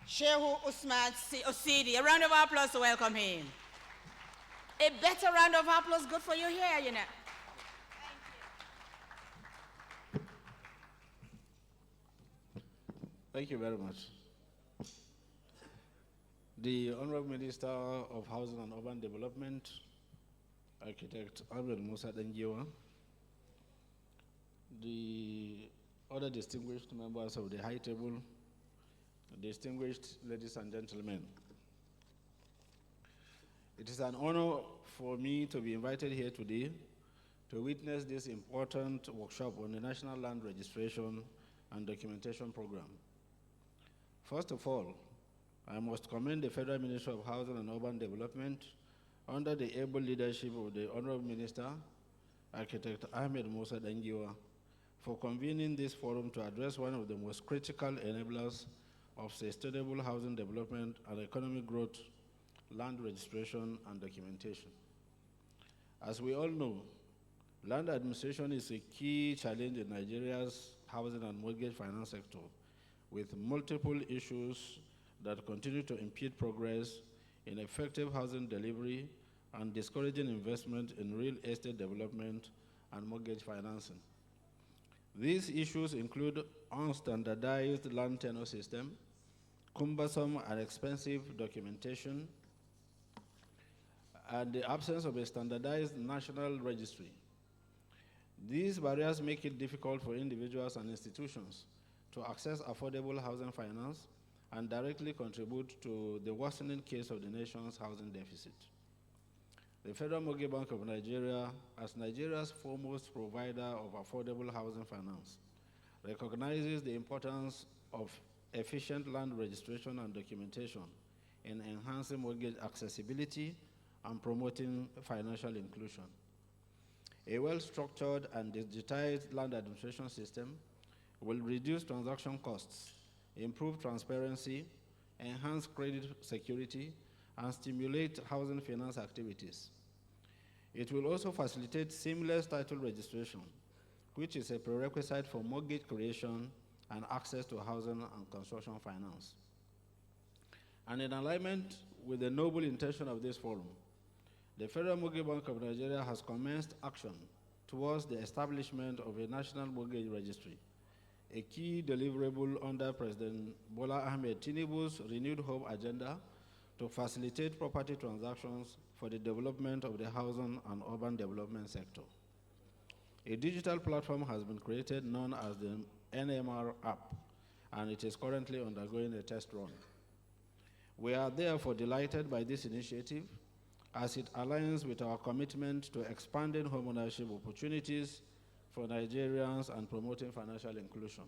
Shehu Usman Osidi. A round of applause to welcome him. A better round of applause, good for you here, you know. Thank you very much. The Honorable Minister of Housing and Urban Development, Architect Ahmed Musa Dangiwa, the other distinguished members of the High Table, distinguished ladies and gentlemen. It is an honor for me to be invited here today to witness this important workshop on the National Land Registration and Documentation Program. First of all, I must commend the Federal Ministry of Housing and Urban Development under the able leadership of the Honorable Minister, Architect Ahmed Musa Dangiwa, for convening this forum to address one of the most critical enablers of sustainable housing development and economic growth, land registration and documentation. As we all know, land administration is a key challenge in Nigeria's housing and mortgage finance sector, with multiple issues that continue to impede progress in effective housing delivery and discouraging investment in real estate development and mortgage financing. These issues include unstandardized land tenure system, cumbersome and expensive documentation, and the absence of a standardized national registry. These barriers make it difficult for individuals and institutions to access affordable housing finance and directly contribute to the worsening case of the nation's housing deficit. The Federal Mortgage Bank of Nigeria, as Nigeria's foremost provider of affordable housing finance, recognizes the importance of efficient land registration and documentation in enhancing mortgage accessibility and promoting financial inclusion. A well-structured and digitized land administration system will reduce transaction costs, improve transparency, enhance credit security, and stimulate housing finance activities. It will also facilitate seamless title registration, which is a prerequisite for mortgage creation and access to housing and construction finance. And in alignment with the noble intention of this forum, the Federal Mortgage Bank of Nigeria has commenced action towards the establishment of a national mortgage registry, a key deliverable under President Bola Ahmed Tinubu's renewed hope agenda to facilitate property transactions for the development of the housing and urban development sector. A digital platform has been created known as the NMR app, and it is currently undergoing a test run. We are therefore delighted by this initiative as it aligns with our commitment to expanding homeownership opportunities for Nigerians and promoting financial inclusion.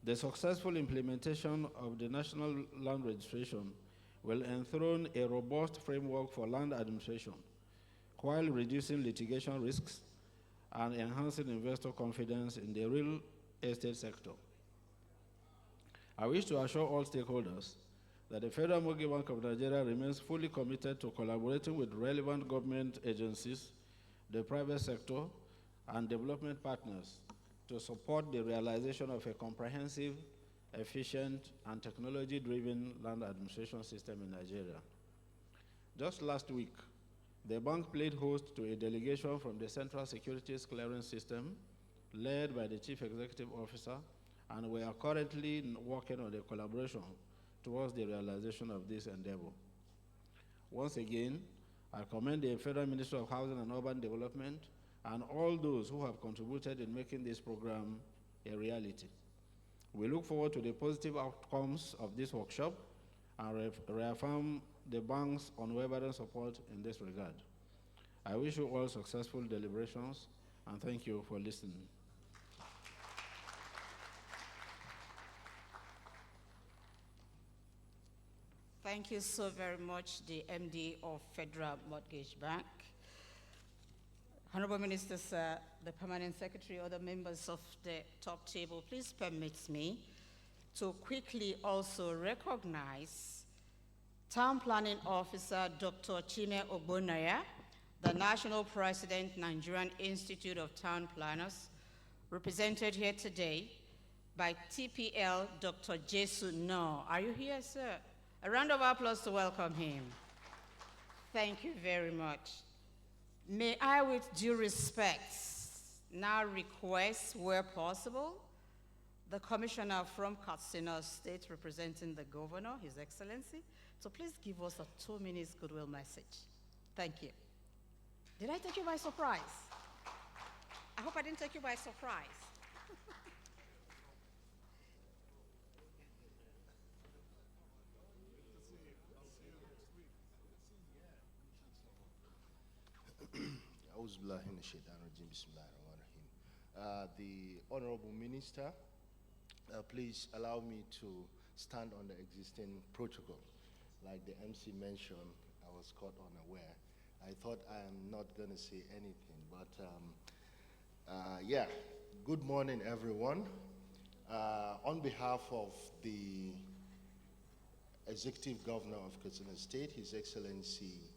The successful implementation of the national land registration will enthrone a robust framework for land administration while reducing litigation risks and enhancing investor confidence in the real estate sector. I wish to assure all stakeholders that the Federal Mortgage Bank of Nigeria remains fully committed to collaborating with relevant government agencies, the private sector, and development partners to support the realization of a comprehensive, efficient, and technology-driven land administration system in Nigeria. Just last week, the bank played host to a delegation from the Central Securities Clearance System, led by the Chief Executive Officer, and we are currently working on a collaboration towards the realization of this endeavor. Once again, I commend the Federal Ministry of Housing and Urban Development and all those who have contributed in making this program a reality. We look forward to the positive outcomes of this workshop and reaffirm the bank's unwavering support in this regard. I wish you all successful deliberations, and thank you for listening. Thank you so very much, the MD of Federal Mortgage Bank. Honorable Minister, Sir, the Permanent Secretary, other members of the top table, please permit me to quickly also recognize Town Planning Officer Dr. Chime Ogbonaya, the National President, Nigerian Institute of Town Planners, represented here today by TPL Dr. Jesu No. Are you here, sir? A round of applause to welcome him. Thank you very much. May I, with due respect, now request, where possible, the commissioner from Katsina State representing the governor, His Excellency, to please give us a 2-minute goodwill message. Thank you. Did I take you by surprise? I hope I didn't take you by surprise. The Honorable Minister, please allow me to stand on the existing protocol. Like the MC mentioned, I was caught unaware. I thought I am not going to say anything, but yeah, good morning, everyone. On behalf of the Executive Governor of Katsina State, His Excellency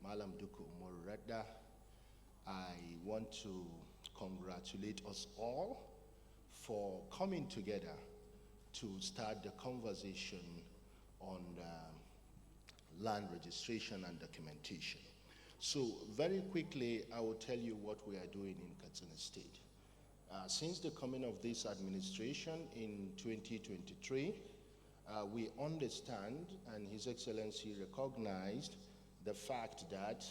Malam Duku Umaru Radda, I want to congratulate us all for coming together to start the conversation on land registration and documentation. So very quickly, I will tell you what we are doing in Katsina State. Since the coming of this administration in 2023, we understand, and His Excellency recognized the fact that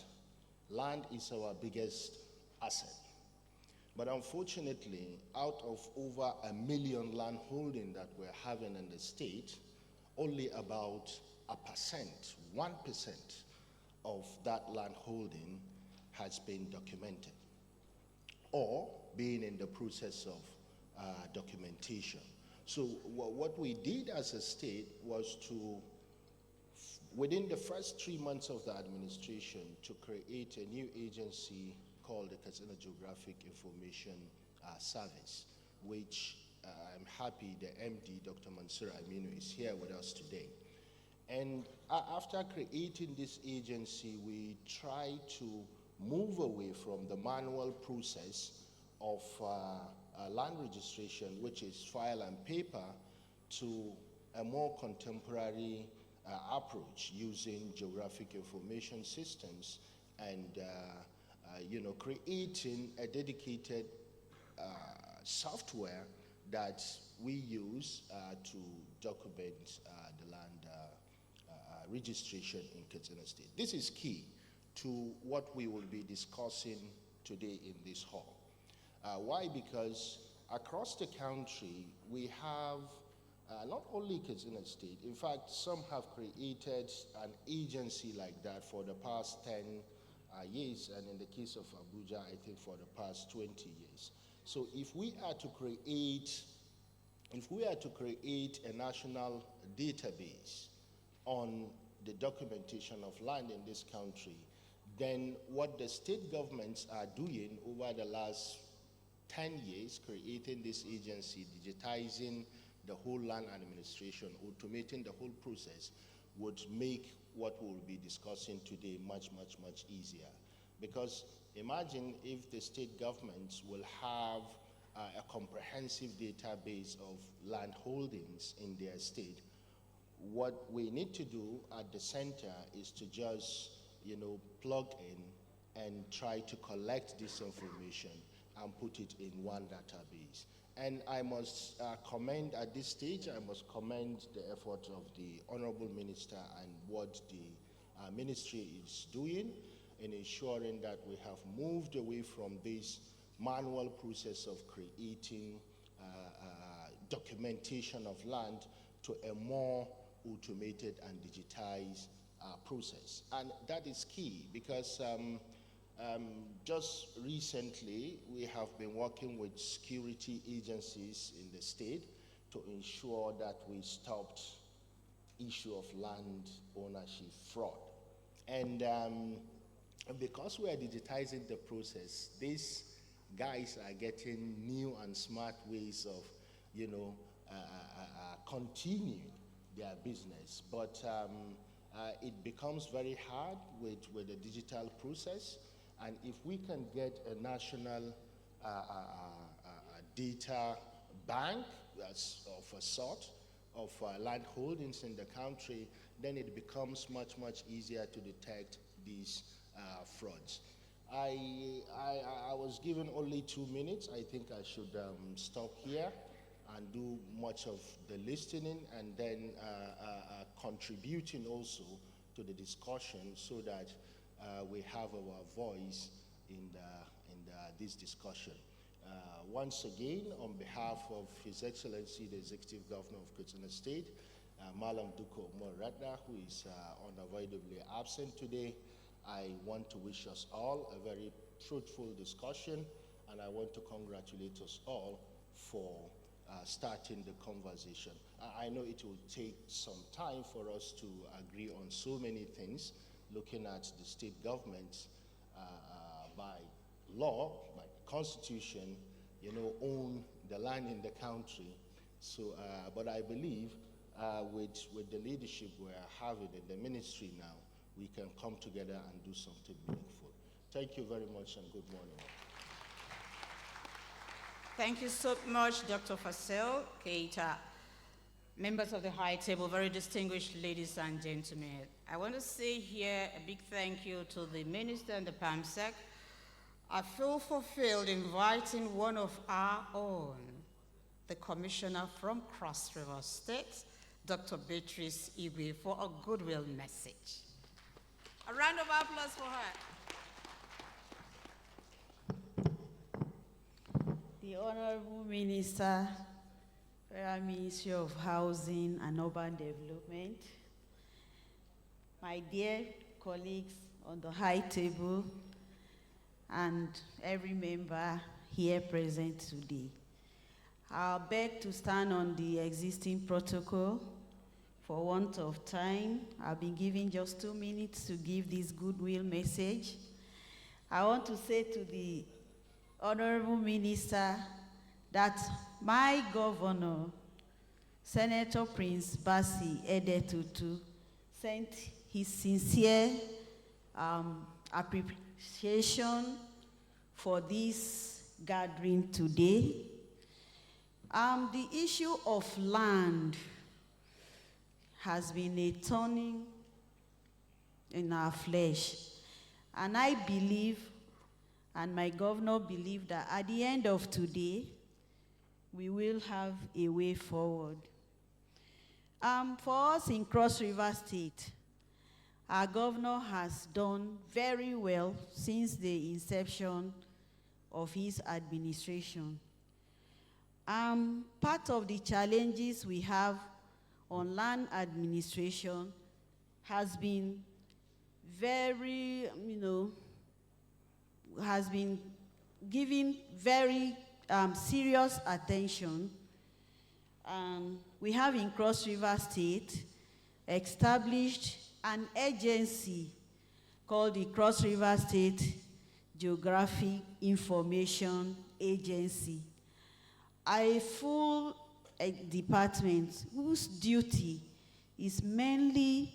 land is our biggest asset. But unfortunately, out of over 1 million land holding that we're having in the state, only about 1% of that land holding has been documented or being in the process of documentation. So what we did as a state was to, within the first 3 months of the administration, to create a new agency called the Katsina Geographic Information Service, which I'm happy the MD, Dr. Mansur Aminu, is here with us today. And after creating this agency, we try to move away from the manual process of land registration, which is file and paper, to a more contemporary approach using geographic information systems and creating a dedicated software that we use to document the land registration in Katsina State. This is key to what we will be discussing today in this hall. Why? Because across the country, we have not only Katsina State, in fact, some have created an agency like that for the past 10 years, and in the case of Abuja, I think for the past 20 years. So if we are to create a national database on the documentation of land in this country, then what the state governments are doing over the last 10 years, creating this agency, digitizing the whole land administration, automating the whole process, would make what we'll be discussing today much, much, much easier. Because imagine if the state governments will have a comprehensive database of land holdings in their state. What we need to do at the center is to just, plug in and try to collect this information and put it in one database. And I must commend at this stage, I must commend the effort of the Honorable Minister and what the ministry is doing in ensuring that we have moved away from this manual process of creating documentation of land to a more automated and digitized process. And that is key because just recently, we have been working with security agencies in the state to ensure that we stopped issue of land ownership fraud. And because we are digitizing the process, these guys are getting new and smart ways of, continuing their business. But it becomes very hard with the digital process. And if we can get a national data bank of a sort of land holdings in the country, then it becomes much, much easier to detect these frauds. I was given only 2 minutes. I think I should stop here and do much of the listening and then contributing also to the discussion so that we have our voice in this discussion. Once again, on behalf of His Excellency, the Executive Governor of Katsina State, Malam Duko Umar Radda, who is unavoidably absent today, I want to wish us all a very fruitful discussion, and I want to congratulate us all for starting the conversation. I know it will take some time for us to agree on so many things, looking at the state governments by law, by constitution, own the land in the country. So, but I believe with the leadership we are having in the ministry now, we can come together and do something meaningful. Thank you very much and good morning. Thank you so much, Dr. Fasil Keita. Members of the high table, very distinguished ladies and gentlemen. I want to say here a big thank you to the minister and the PAMSEC. I feel fulfilled inviting one of our own, the commissioner from Cross River State, Dr. Beatrice Igwe, for a goodwill message. A round of applause for her. The Honorable Minister, Federal Ministry of Housing and Urban Development, my dear colleagues on the high table, and every member here present today. I'll beg to stand on the existing protocol. For want of time, I've been given just 2 minutes to give this goodwill message. I want to say to the Honorable Minister that my governor, Senator Prince Basi Edetutu, sent his sincere appreciation for this gathering today. The issue of land has been a thorn in our flesh. And I believe, and my governor believes, that at the end of today, we will have a way forward. For us in Cross River State, our governor has done very well since the inception of his administration. Part of the challenges we have on land administration has been very, has been given very serious attention. We have in Cross River State established an agency called the Cross River State Geographic Information Agency, a full department whose duty is mainly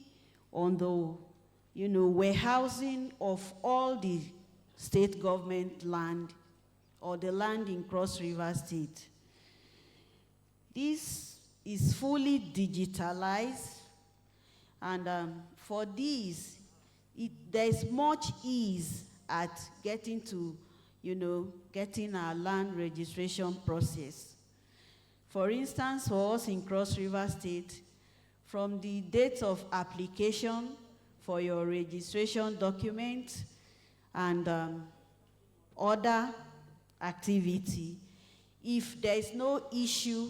on the warehousing of all the state government land or the land in Cross River State. This is fully digitalized, and for this, there's much ease at getting to, getting our land registration process. For instance, for us in Cross River State, from the date of application for your registration document and other activity, if there is no issue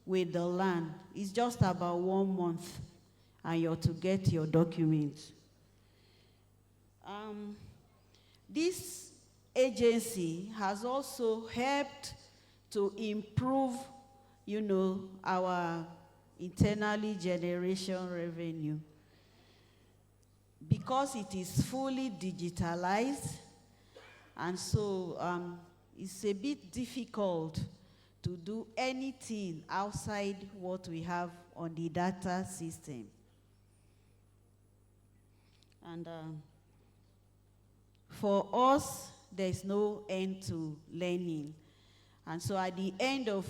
with the land, it's just about 1 month and you're to get your documents. This agency has also helped to improve, our internally generation revenue. Because it is fully digitalized, and so it's a bit difficult to do anything outside what we have on the data system. And for us, there's no end to learning. And so at the end of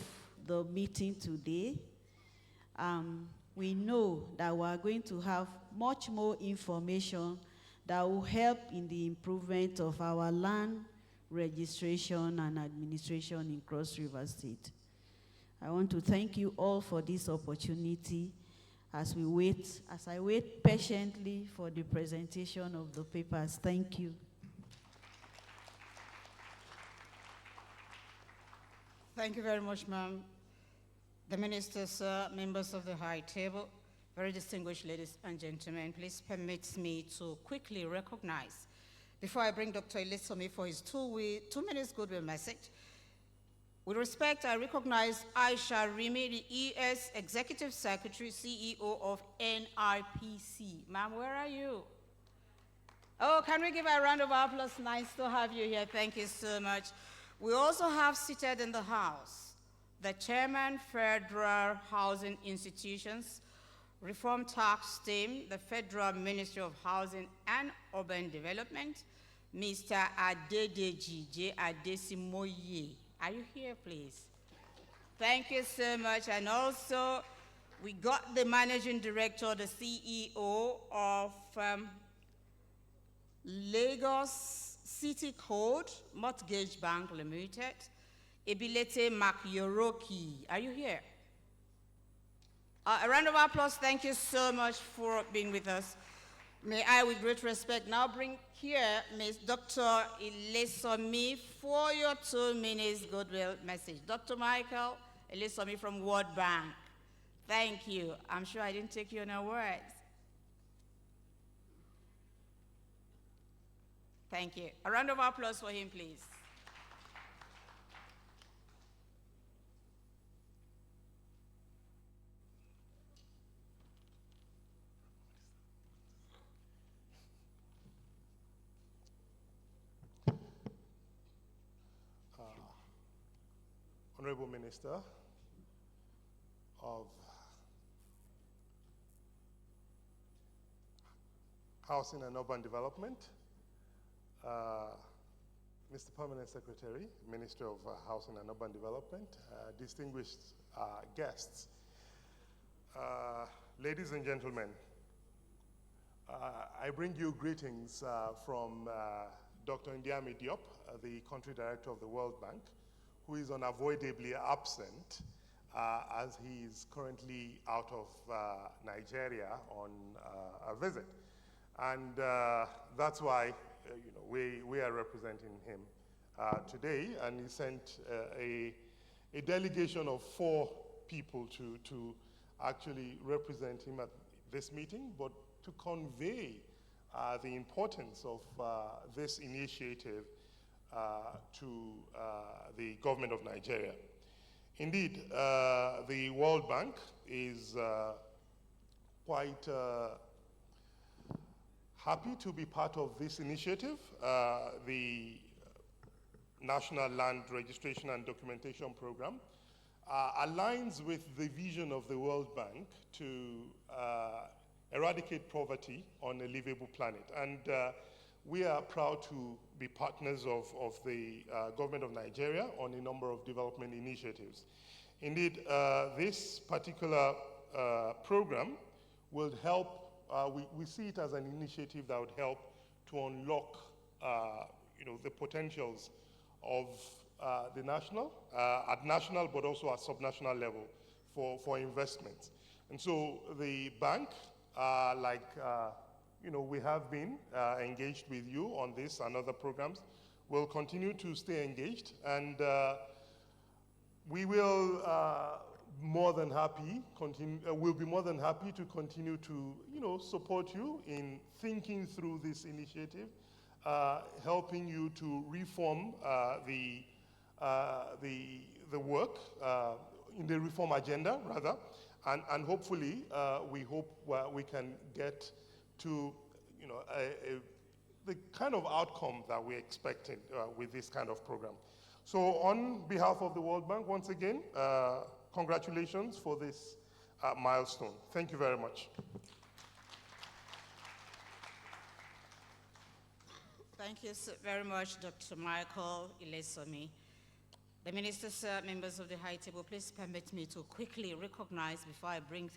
the meeting today, we know that we are going to have much more information that will help in the improvement of our land registration and administration in Cross River State. I want to thank you all for this opportunity as I wait patiently for the presentation of the papers. Thank you. Thank you very much, ma'am. The minister, sir, members of the high table, very distinguished ladies and gentlemen, please permit me to quickly recognize, before I bring Dr. Ilesome for his 2 minutes goodwill message. With respect, I recognize Aisha Rimi, the ES Executive Secretary, CEO of NRPC. Ma'am, where are you? Oh, can we give a round of applause? Nice to have you here. Thank you so much. We also have seated in the House the Chairman, Federal Housing Institutions, Reform Tax Team, the Federal Ministry of Housing and Urban Development, Mr. Adedeji J. Adesimoye. Are you here, please? Thank you so much. And also, we got the Managing Director, the CEO of Lagos City Code Mortgage Bank Limited, Ebilete Makyoroki. Are you here? A round of applause. Thank you so much for being with us. May I, with great respect, now bring here Ms. Dr. Ilesome for your 2 minutes goodwill message. Dr. Michael Ilesome from World Bank. Thank you. I'm sure I didn't take you on our words. Thank you. A round of applause for him, please. Honorable Minister of Housing and Urban Development, Mr. Permanent Secretary, Minister of Housing and Urban Development, distinguished guests, ladies and gentlemen, I bring you greetings from Dr. Ndiame Diop, the Country Director of the World Bank, who is unavoidably absent as he is currently out of Nigeria on a visit. And that's why we are representing him today, and he sent a delegation of 4 people to actually represent him at this meeting, but to convey the importance of this initiative to the government of Nigeria. Indeed, the World Bank is quite happy to be part of this initiative. The National Land Registration and Documentation Program aligns with the vision of the World Bank to eradicate poverty on a livable planet. And we are proud to be partners of the government of Nigeria on a number of development initiatives. Indeed, this particular program will help, we see it as an initiative that would help to unlock the potentials of the national, at national, but also at subnational level for investment. And so the bank, we have been engaged with you on this and other programs, will continue to stay engaged, and we will we'll be more than happy to continue to, support you in thinking through this initiative, helping you to reform the work in the reform agenda, rather, and hopefully we hope we can get to, the kind of outcome that we're expecting with this kind of program. So on behalf of the World Bank, once again, congratulations for this milestone. Thank you very much. Thank you so very much, Dr. Michael Ilesomi. The ministers, members of the high table, please permit me to quickly recognize before I bring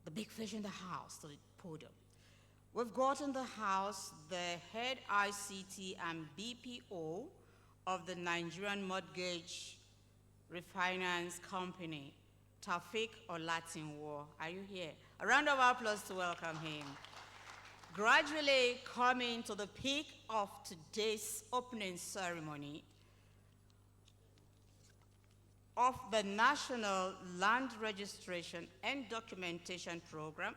the big fish in the house to the podium. We've got in the house the head ICT and BPO of the Nigerian Mortgage Refinance Company, Taufik Olatinwo. Are you here? A round of applause to welcome him. Gradually coming to the peak of today's opening ceremony of the National Land Registration and Documentation Program,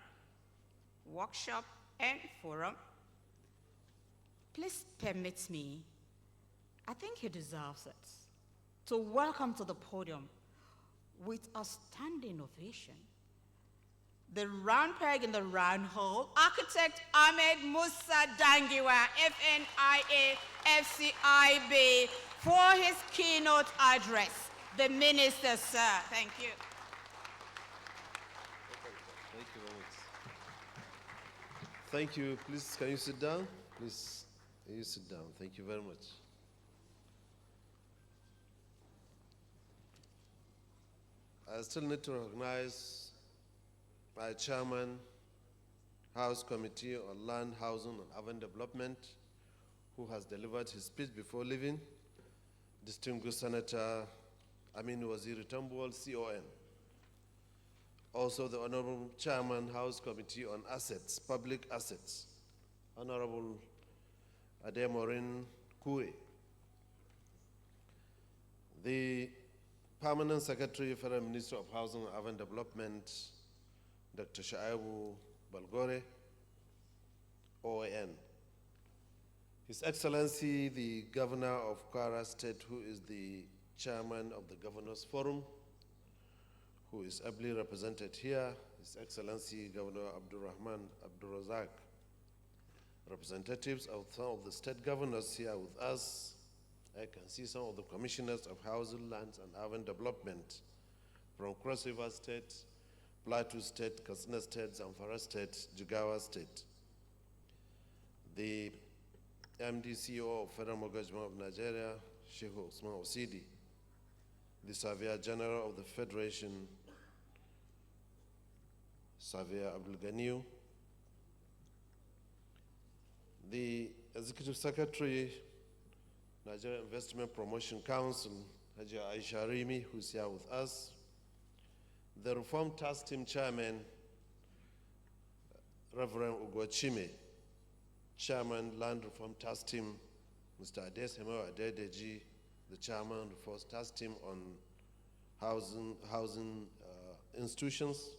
Workshop and Forum, please permit me, I think he deserves it, to welcome to the podium with a standing ovation the round peg in the round hole, Architect Ahmed Musa Dangiwa, FNIA, FCIB, for his keynote address. The minister, sir. Thank you. Thank you very much. Thank you. Please, can you sit down? Please, can you sit down? Thank you very much. I still need to recognize my chairman, House Committee on Land, Housing and Urban Development, who has delivered his speech before leaving, distinguished Senator Aminu Waziri Tambuwal, CON. Also the Honorable Chairman, House Committee on Assets, Public Assets, Honorable Ademorin Kure. The Permanent Secretary, Federal Minister of Housing and Urban Development, Dr. Shaibu Balgore, OAN. His Excellency, the Governor of Kwara State, who is the Chairman of the Governors Forum, who is ably represented here, His Excellency Governor Abdurrahman Abdurrazak, representatives of some of the state governors here with us. I can see some of the commissioners of housing, lands, and urban development from Cross River State, Plateau State, Katsina State, Zamfara State, Jigawa State. The MD/CEO of Federal Mortgage Bank of Nigeria, Sheikh Usman Osidi, the Surveyor General of the Federation, Surveyor Abdul Ganiu, the Executive Secretary, Nigeria Investment Promotion Council, Haji Aisha Rimi, who's here with us, the Reform Task Team Chairman, Reverend Ugochime, Chairman, Land Reform Task Team, Mr. Adesemo Adedeji, the Chairman of the Reform Task Team on housing institutions,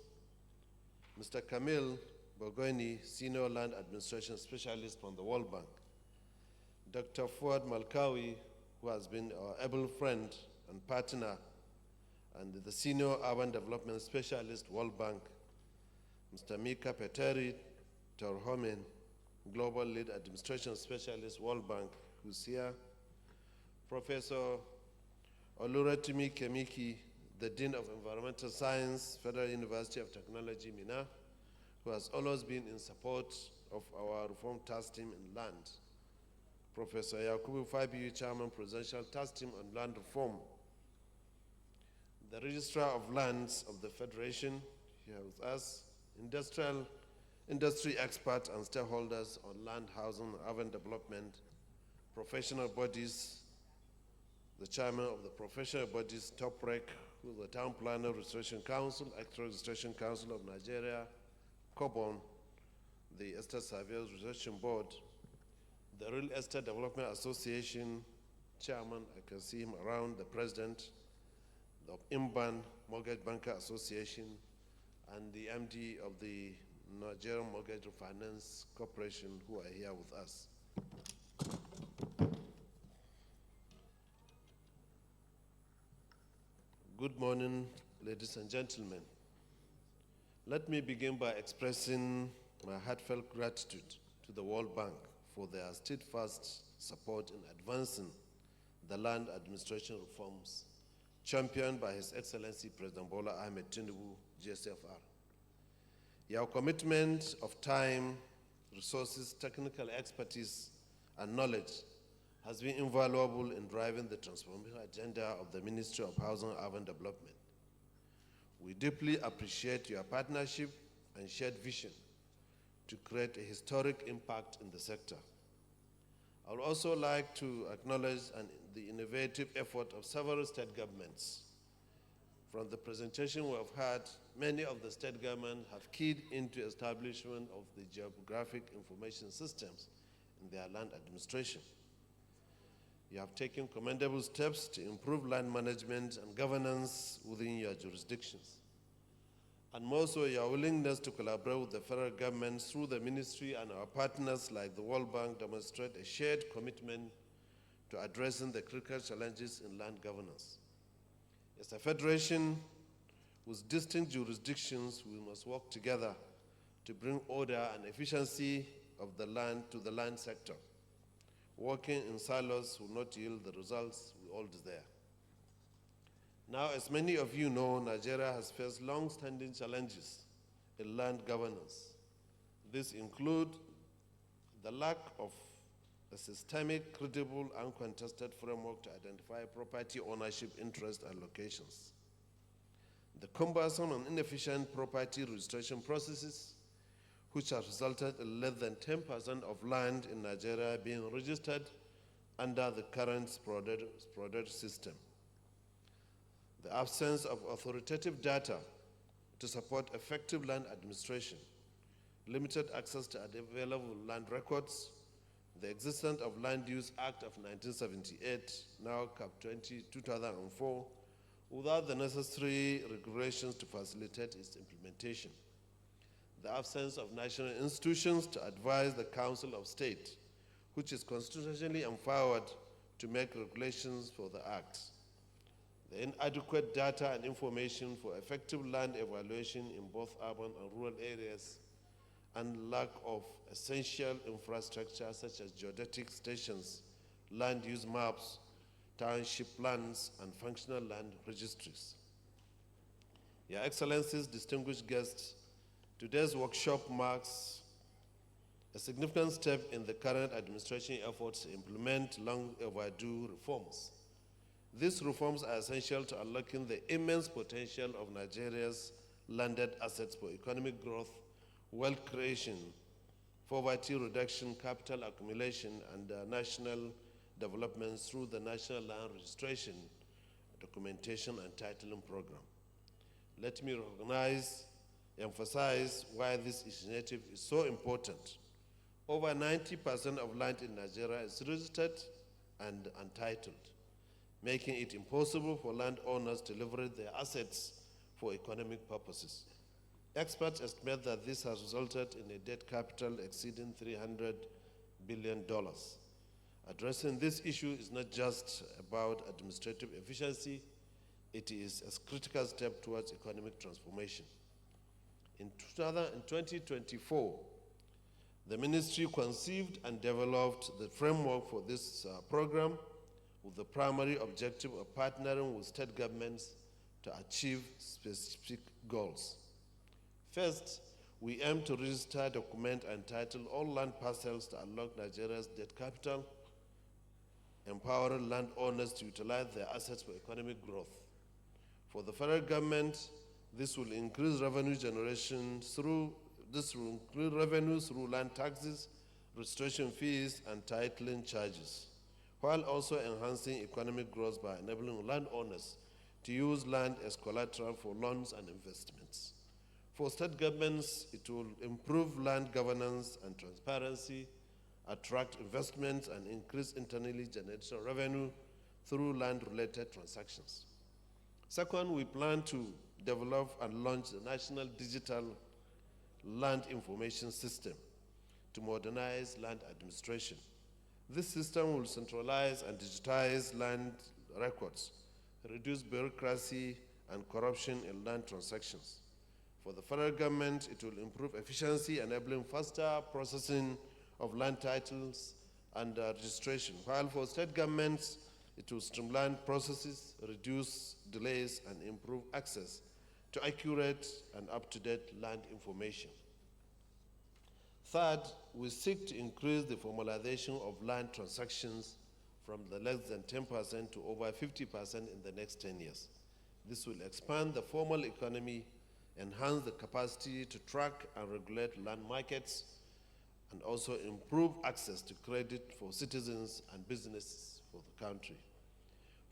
Mr. Camille Bogoni, Senior Land Administration Specialist from the World Bank, Dr. Fuad Malkawi, who has been our able friend and partner, and the Senior Urban Development Specialist, World Bank, Mr. Mika Peteri Torhomen, Global Lead Administration Specialist, World Bank, who's here, Professor Oluratimi Kemiki, the Dean of Environmental Science, Federal University of Technology, Mina, who has always been in support of our Reform Task Team in Land, Professor Yakubu Fabiu, Chairman, Presidential Task Team on Land Reform, the Registrar of Lands of the Federation, here with us, industry experts and stakeholders on land, housing, and urban development, professional bodies, the chairman of the professional bodies TOPREC, who is the Town Planner Registration Council, Actual Registration Council of Nigeria, COBON, the Estate Surveyors Registration Board, the Real Estate Development Association chairman, I can see him around, the president of IMBAN, Mortgage Banker Association, and the MD of the Nigerian Mortgage Finance Corporation, who are here with us. Good morning, ladies and gentlemen. Let me begin by expressing my heartfelt gratitude to the World Bank for their steadfast support in advancing the land administration reforms championed by His Excellency President Bola Ahmed Tinubu, GSFR. Your commitment of time, resources, technical expertise, and knowledge has been invaluable in driving the transformation agenda of the Ministry of Housing and Urban Development. We deeply appreciate your partnership and shared vision to create a historic impact in the sector. I would also like to acknowledge the innovative effort of several state governments. From the presentation we have had, many of the state governments have keyed into establishment of the geographic information systems in their land administration. You have taken commendable steps to improve land management and governance within your jurisdictions. And more so, your willingness to collaborate with the federal government through the ministry and our partners like the World Bank demonstrate a shared commitment to addressing the critical challenges in land governance. As a federation with distinct jurisdictions, we must work together to bring order and efficiency of the land to the land sector. Working in silos will not yield the results we all desire. Now, as many of you know, Nigeria has faced long-standing challenges in land governance. These include the lack of a systemic, credible, uncontested framework to identify property ownership interest and locations, the cumbersome and inefficient property registration processes, which have resulted in less than 10% of land in Nigeria being registered under the current sporadic system, the absence of authoritative data to support effective land administration, limited access to available land records, the existence of Land Use Act of 1978, now Cap 2004, without the necessary regulations to facilitate its implementation, the absence of national institutions to advise the Council of State, which is constitutionally empowered to make regulations for the Act, the inadequate data and information for effective land evaluation in both urban and rural areas, and lack of essential infrastructure such as geodetic stations, land use maps, township plans, and functional land registries. Your Excellencies, distinguished guests, today's workshop marks a significant step in the current administration efforts to implement long overdue reforms. These reforms are essential to unlocking the immense potential of Nigeria's landed assets for economic growth, wealth creation, poverty reduction, capital accumulation, and national development through the National Land Registration, Documentation, and Titling Program. Let me emphasize why this initiative is so important. Over 90% of land in Nigeria is registered and untitled, making it impossible for landowners to leverage their assets for economic purposes. Experts estimate that this has resulted in a debt capital exceeding $300 billion. Addressing this issue is not just about administrative efficiency, it is a critical step towards economic transformation. In 2024, the ministry conceived and developed the framework for this program with the primary objective of partnering with state governments to achieve specific goals. First, we aim to register, document, and title all land parcels to unlock Nigeria's debt capital, empowering landowners to utilize their assets for economic growth. For the federal government, this will increase revenue generation through land taxes, registration fees, and titling charges, while also enhancing economic growth by enabling landowners to use land as collateral for loans and investments. For state governments, it will improve land governance and transparency, attract investments, and increase internally generated revenue through land-related transactions. Second, we plan to develop and launch the National Digital Land Information System to modernize land administration. This system will centralize and digitize land records, reduce bureaucracy and corruption in land transactions. For the federal government, it will improve efficiency, enabling faster processing of land titles and registration, while for state governments, it will streamline processes, reduce delays, and improve access to accurate and up-to-date land information. Third, we seek to increase the formalization of land transactions from the less than 10% to over 50% in the next 10 years. This will expand the formal economy, enhance the capacity to track and regulate land markets, and also improve access to credit for citizens and businesses for the country.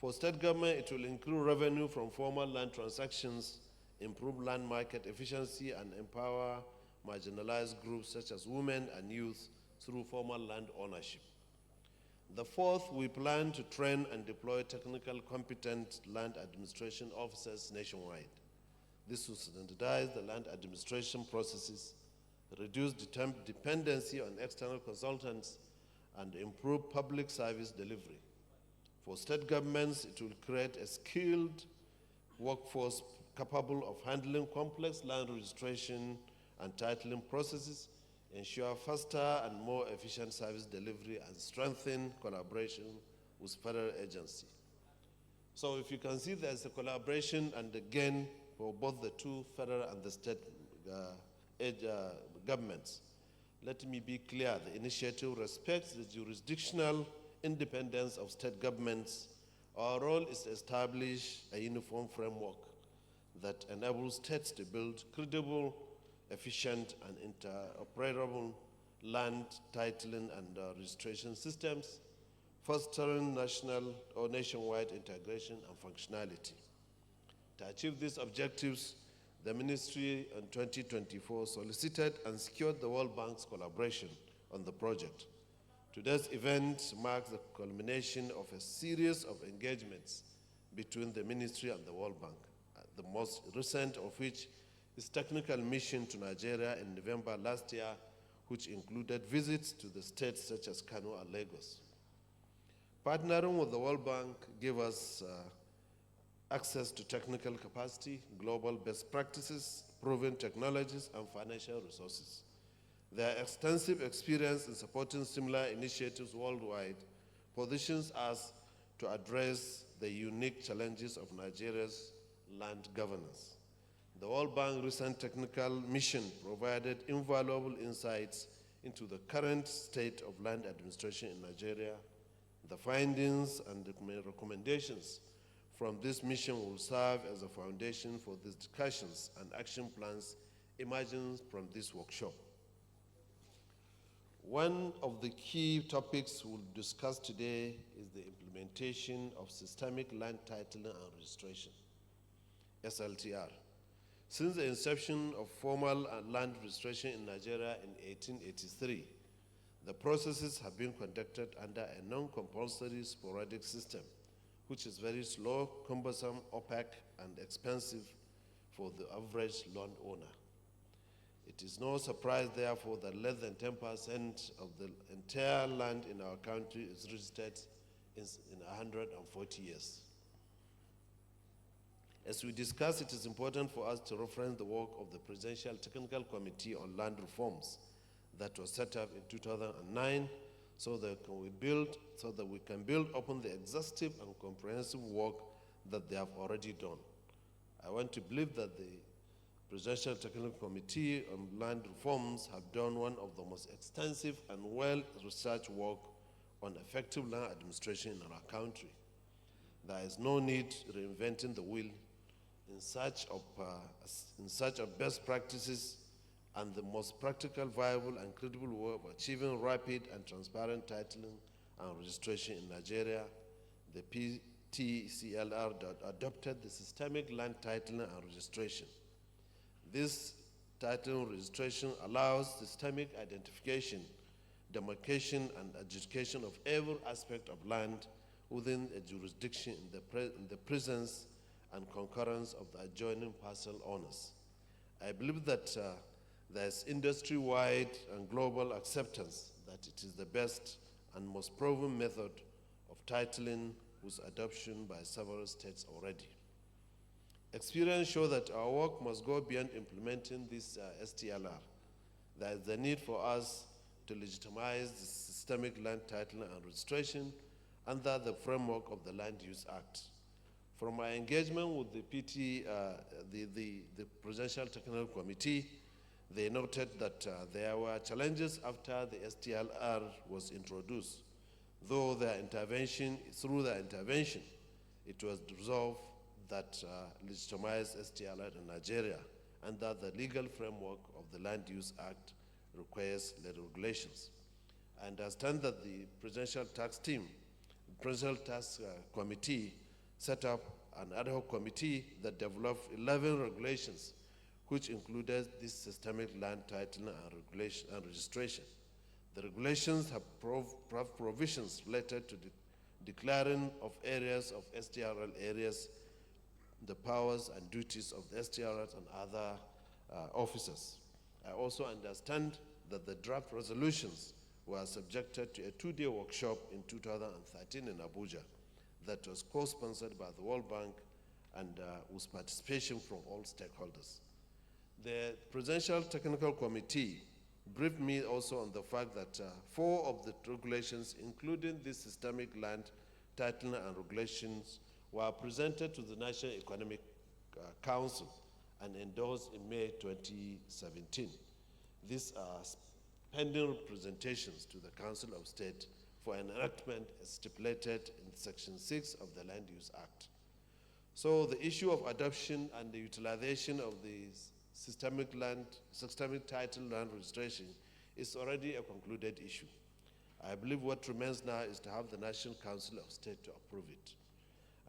For state government, it will include revenue from formal land transactions, improve land market efficiency, and empower marginalized groups such as women and youth through formal land ownership. The fourth, we plan to train and deploy technical competent land administration officers nationwide. This will standardize the land administration processes, reduce dependency on external consultants, and improve public service delivery. For state governments, it will create a skilled workforce capable of handling complex land registration and titling processes, ensure faster and more efficient service delivery, and strengthen collaboration with federal agencies. So if you can see, there's a collaboration and a gain for both the two federal and the state governments. Let me be clear, the initiative respects the jurisdictional independence of state governments. Our role is to establish a uniform framework that enables states to build credible, efficient, and interoperable land titling and registration systems, fostering national or nationwide integration and functionality. To achieve these objectives, the Ministry in 2024 solicited and secured the World Bank's collaboration on the project. Today's event marks the culmination of a series of engagements between the Ministry and the World Bank, the most recent of which is technical mission to Nigeria in November last year, which included visits to the states such as Kano and Lagos. Partnering with the World Bank gave us access to technical capacity, global best practices, proven technologies, and financial resources. Their extensive experience in supporting similar initiatives worldwide positions us to address the unique challenges of Nigeria's land governance. The World Bank recent technical mission provided invaluable insights into the current state of land administration in Nigeria. The findings and the recommendations from this mission will serve as a foundation for these discussions and action plans emerging from this workshop. One of the key topics we'll discuss today is the implementation of systemic land titling and registration, SLTR. Since the inception of formal land registration in Nigeria in 1883, the processes have been conducted under a non-compulsory sporadic system, which is very slow, cumbersome, opaque, and expensive for the average landowner. It is no surprise, therefore, that less than 10% of the entire land in our country is registered in 140 years. As we discuss, it is important for us to reference the work of the Presidential Technical Committee on Land Reforms that was set up in 2009 so that we can build upon the exhaustive and comprehensive work that they have already done. I want to believe that the Presidential Technical Committee on Land Reforms have done one of the most extensive and well-researched work on effective land administration in our country. There is no need reinventing the wheel in search of best practices and the most practical, viable, and credible way of achieving rapid and transparent titling and Registration in Nigeria, the PTCLR adopted the Systemic Land Titling and Registration. This title registration allows systemic identification, demarcation, and adjudication of every aspect of land within a jurisdiction in the presence and concurrence of the adjoining parcel owners. I believe that there is industry-wide and global acceptance that it is the best and most proven method of titling, whose adoption by several states already. Experience shows that our work must go beyond implementing this STLR. There is the need for us to legitimize the systemic land titling and registration under the framework of the Land Use Act. From my engagement with the Presidential Technical Committee, they noted that there were challenges after the STLR was introduced. Through their intervention, it was resolved that legitimized STLR in Nigeria under the legal framework of the Land Use Act requires the regulations. I understand that the Presidential Task Committee set up an ad hoc committee that developed 11 regulations, which included this systemic land titling and registration. The regulations have provisions related to the declaring of areas of STRL areas, the powers and duties of the STRLs and other officers. I also understand that the draft resolutions were subjected to a 2-day workshop in 2013 in Abuja that was co-sponsored by the World Bank and with participation from all stakeholders. The Presidential Technical Committee briefed me also on the fact that 4 of the regulations, including this systemic land titling and regulations, were presented to the National Economic Council and endorsed in May 2017. These are pending presentations to the Council of State for enactment as stipulated in Section 6 of the Land Use Act. So the issue of adoption and the utilization of the systemic title land registration is already a concluded issue. I believe what remains now is to have the National Council of State to approve it.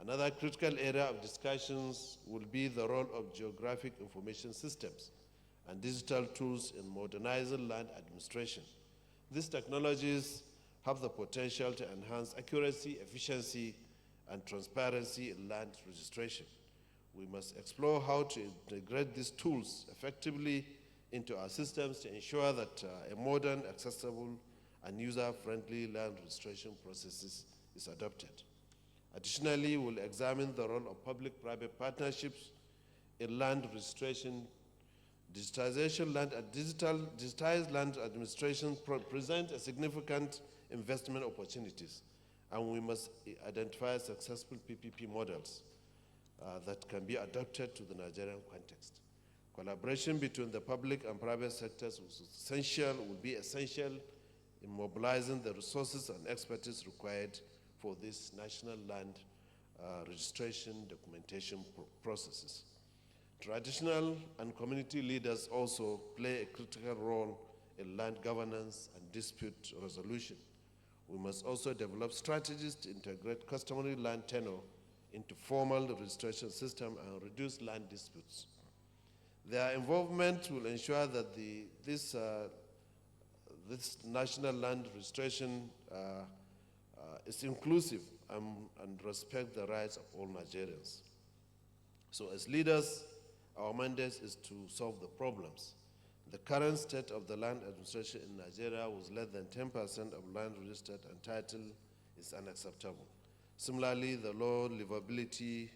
Another critical area of discussions will be the role of geographic information systems and digital tools in modernizing land administration. These technologies have the potential to enhance accuracy, efficiency, and transparency in land registration. We must explore how to integrate these tools effectively into our systems to ensure that a modern, accessible, and user-friendly land registration process is adopted. Additionally, we'll examine the role of public-private partnerships in land registration. Digitized land administration present a significant investment opportunities, and we must identify successful PPP models that can be adapted to the Nigerian context. Collaboration between the public and private sectors will be essential in mobilizing the resources and expertise required for these national land registration documentation processes. Traditional and community leaders also play a critical role in land governance and dispute resolution. We must also develop strategies to integrate customary land tenure into formal registration system and reduce land disputes. Their involvement will ensure that this national land registration is inclusive and respect the rights of all Nigerians. So as leaders, our mandate is to solve the problems. The current state of the land administration in Nigeria with less than 10% of land registered and titled is unacceptable. Similarly, the low livability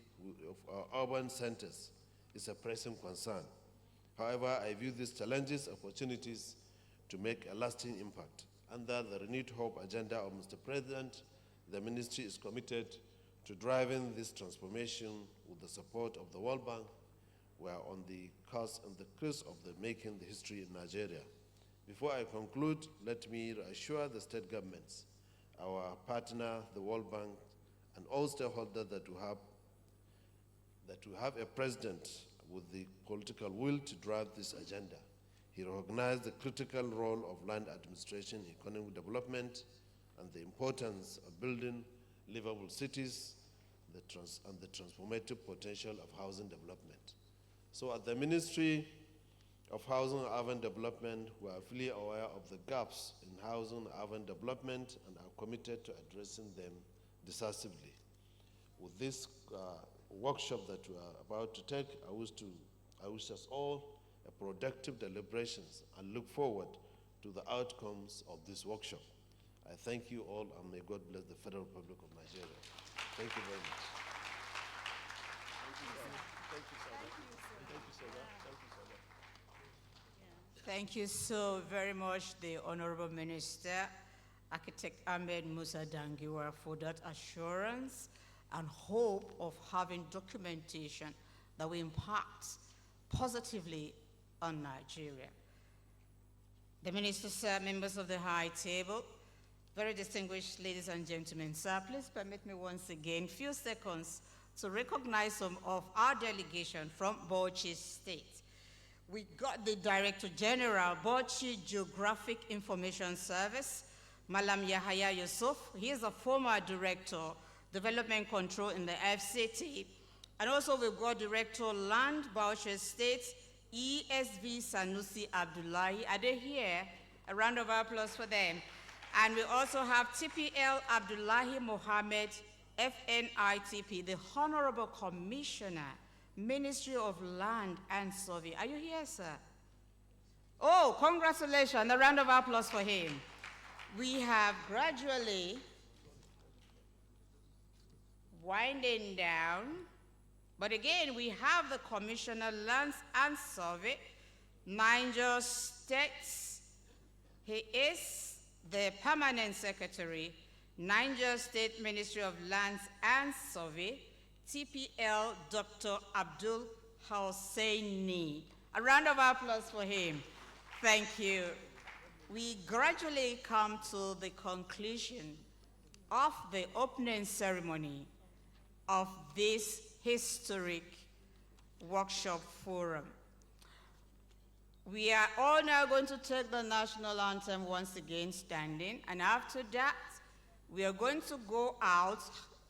of our urban centers is a pressing concern. However, I view these challenges as opportunities to make a lasting impact. Under the Renewed Hope agenda of Mr. President, the ministry is committed to driving this transformation with the support of the World Bank. We are on the cusp of making the history in Nigeria. Before I conclude, let me assure the state governments, our partner, the World Bank, and all stakeholders that we have a president with the political will to drive this agenda. He recognized the critical role of land administration in economic development and the importance of building livable cities and the transformative potential of housing development. So at the Ministry of Housing and Urban Development, we are fully aware of the gaps in housing and urban development and are committed to addressing them decisively. With this workshop that we are about to take, I wish us all a productive deliberations and look forward to the outcomes of this workshop. I thank you all, and may God bless the Federal Republic of Nigeria. Thank you very much. Thank you so very much, the Honorable Minister, Architect Ahmed Musa Dangiwa, for that assurance and hope of having documentation that will impact positively on Nigeria. The Minister, sir, members of the High Table, very distinguished ladies and gentlemen, sir, please permit me once again few seconds to recognize some of our delegation from Bauchi State. We got the Director General, Bauchi Geographic Information Service, Malam Yahaya Yusuf. He is a former Director, Development Control in the FCT. And also we've got Director Land, Bauchi State, ESV Sanusi Abdullahi. Are they here? A round of applause for them. And we also have TPL Abdullahi Mohammed, FNITP, the Honorable Commissioner, Ministry of Land and Survey. Are you here, sir? Oh, congratulations. A round of applause for him. We have gradually winding down, but again, we have the Commissioner Lands and Survey, Niger States. He is the Permanent Secretary, Niger State Ministry of Lands and Survey, TPL Dr. Abdul Hosseini. A round of applause for him. Thank you. We gradually come to the conclusion of the opening ceremony of this historic workshop forum. We are all now going to take the national anthem once again standing, and after that, we are going to go out,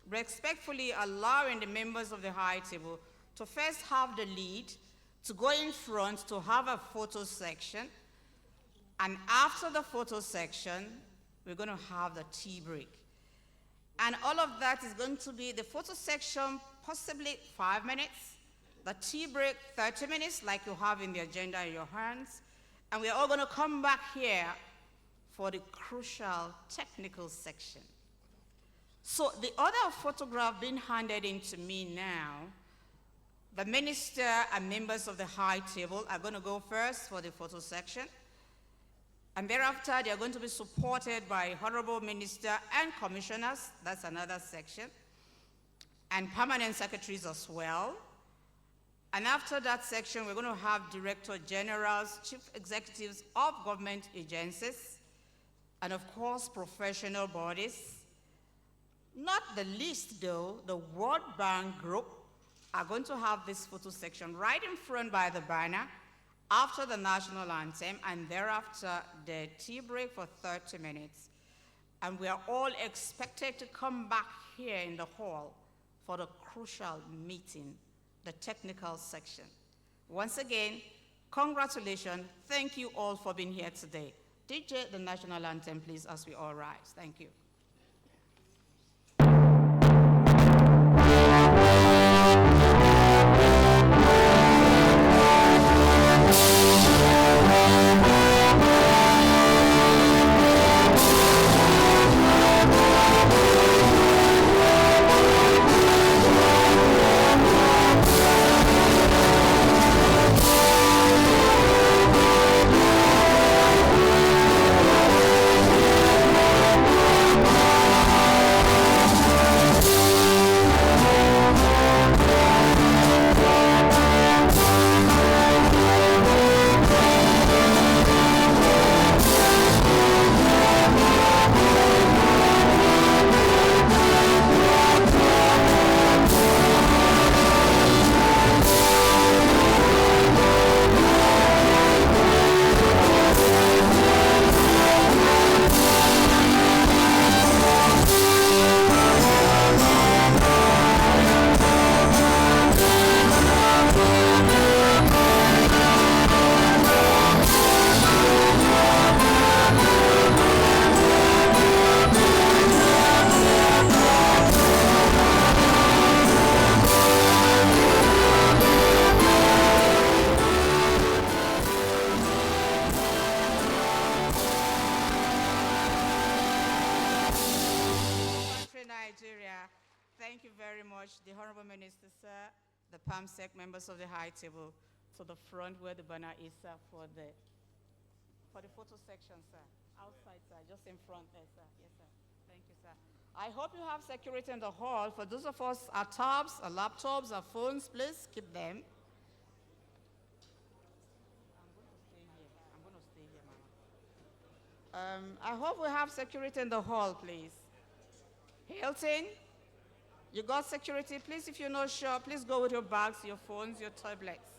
respectfully allowing the members of the High Table to first have the lead, to go in front to have a photo section, and after the photo section, we're going to have the tea break. And all of that is going to be the photo section, possibly 5 minutes, the tea break 30 minutes, like you have in the agenda in your hands, and we're all going to come back here for the crucial technical section. So the other photograph being handed in to me now, the minister and members of the High Table are going to go first for the photo section, and thereafter they are going to be supported by Honorable Minister and Commissioners, that's another section, and Permanent Secretaries as well. And after that section, we're going to have Director Generals, Chief Executives of government agencies, and of course, professional bodies. Not the least though, the World Bank Group are going to have this photo section right in front by the banner after the national anthem, and thereafter the tea break for 30 minutes. And we are all expected to come back here in the hall for the crucial meeting, the technical section. Once again, congratulations. Thank you all for being here today. DJ, the national anthem, please, as we all rise. Thank you. Thank you very much, the Honorable Minister, sir, the PAMSEC members of the high table, to the front where the banner is, sir, for the photo section, sir. Outside, sir, just in front there, sir. Yes, sir. Thank you, sir. I hope you have security in the hall. For those of us, our tabs, our laptops, our phones, please keep them. I'm going to stay here, Mama. I hope we have security in the hall, please. Hilton, you got security? Please, if you're not sure, please go with your bags, your phones, your tablets.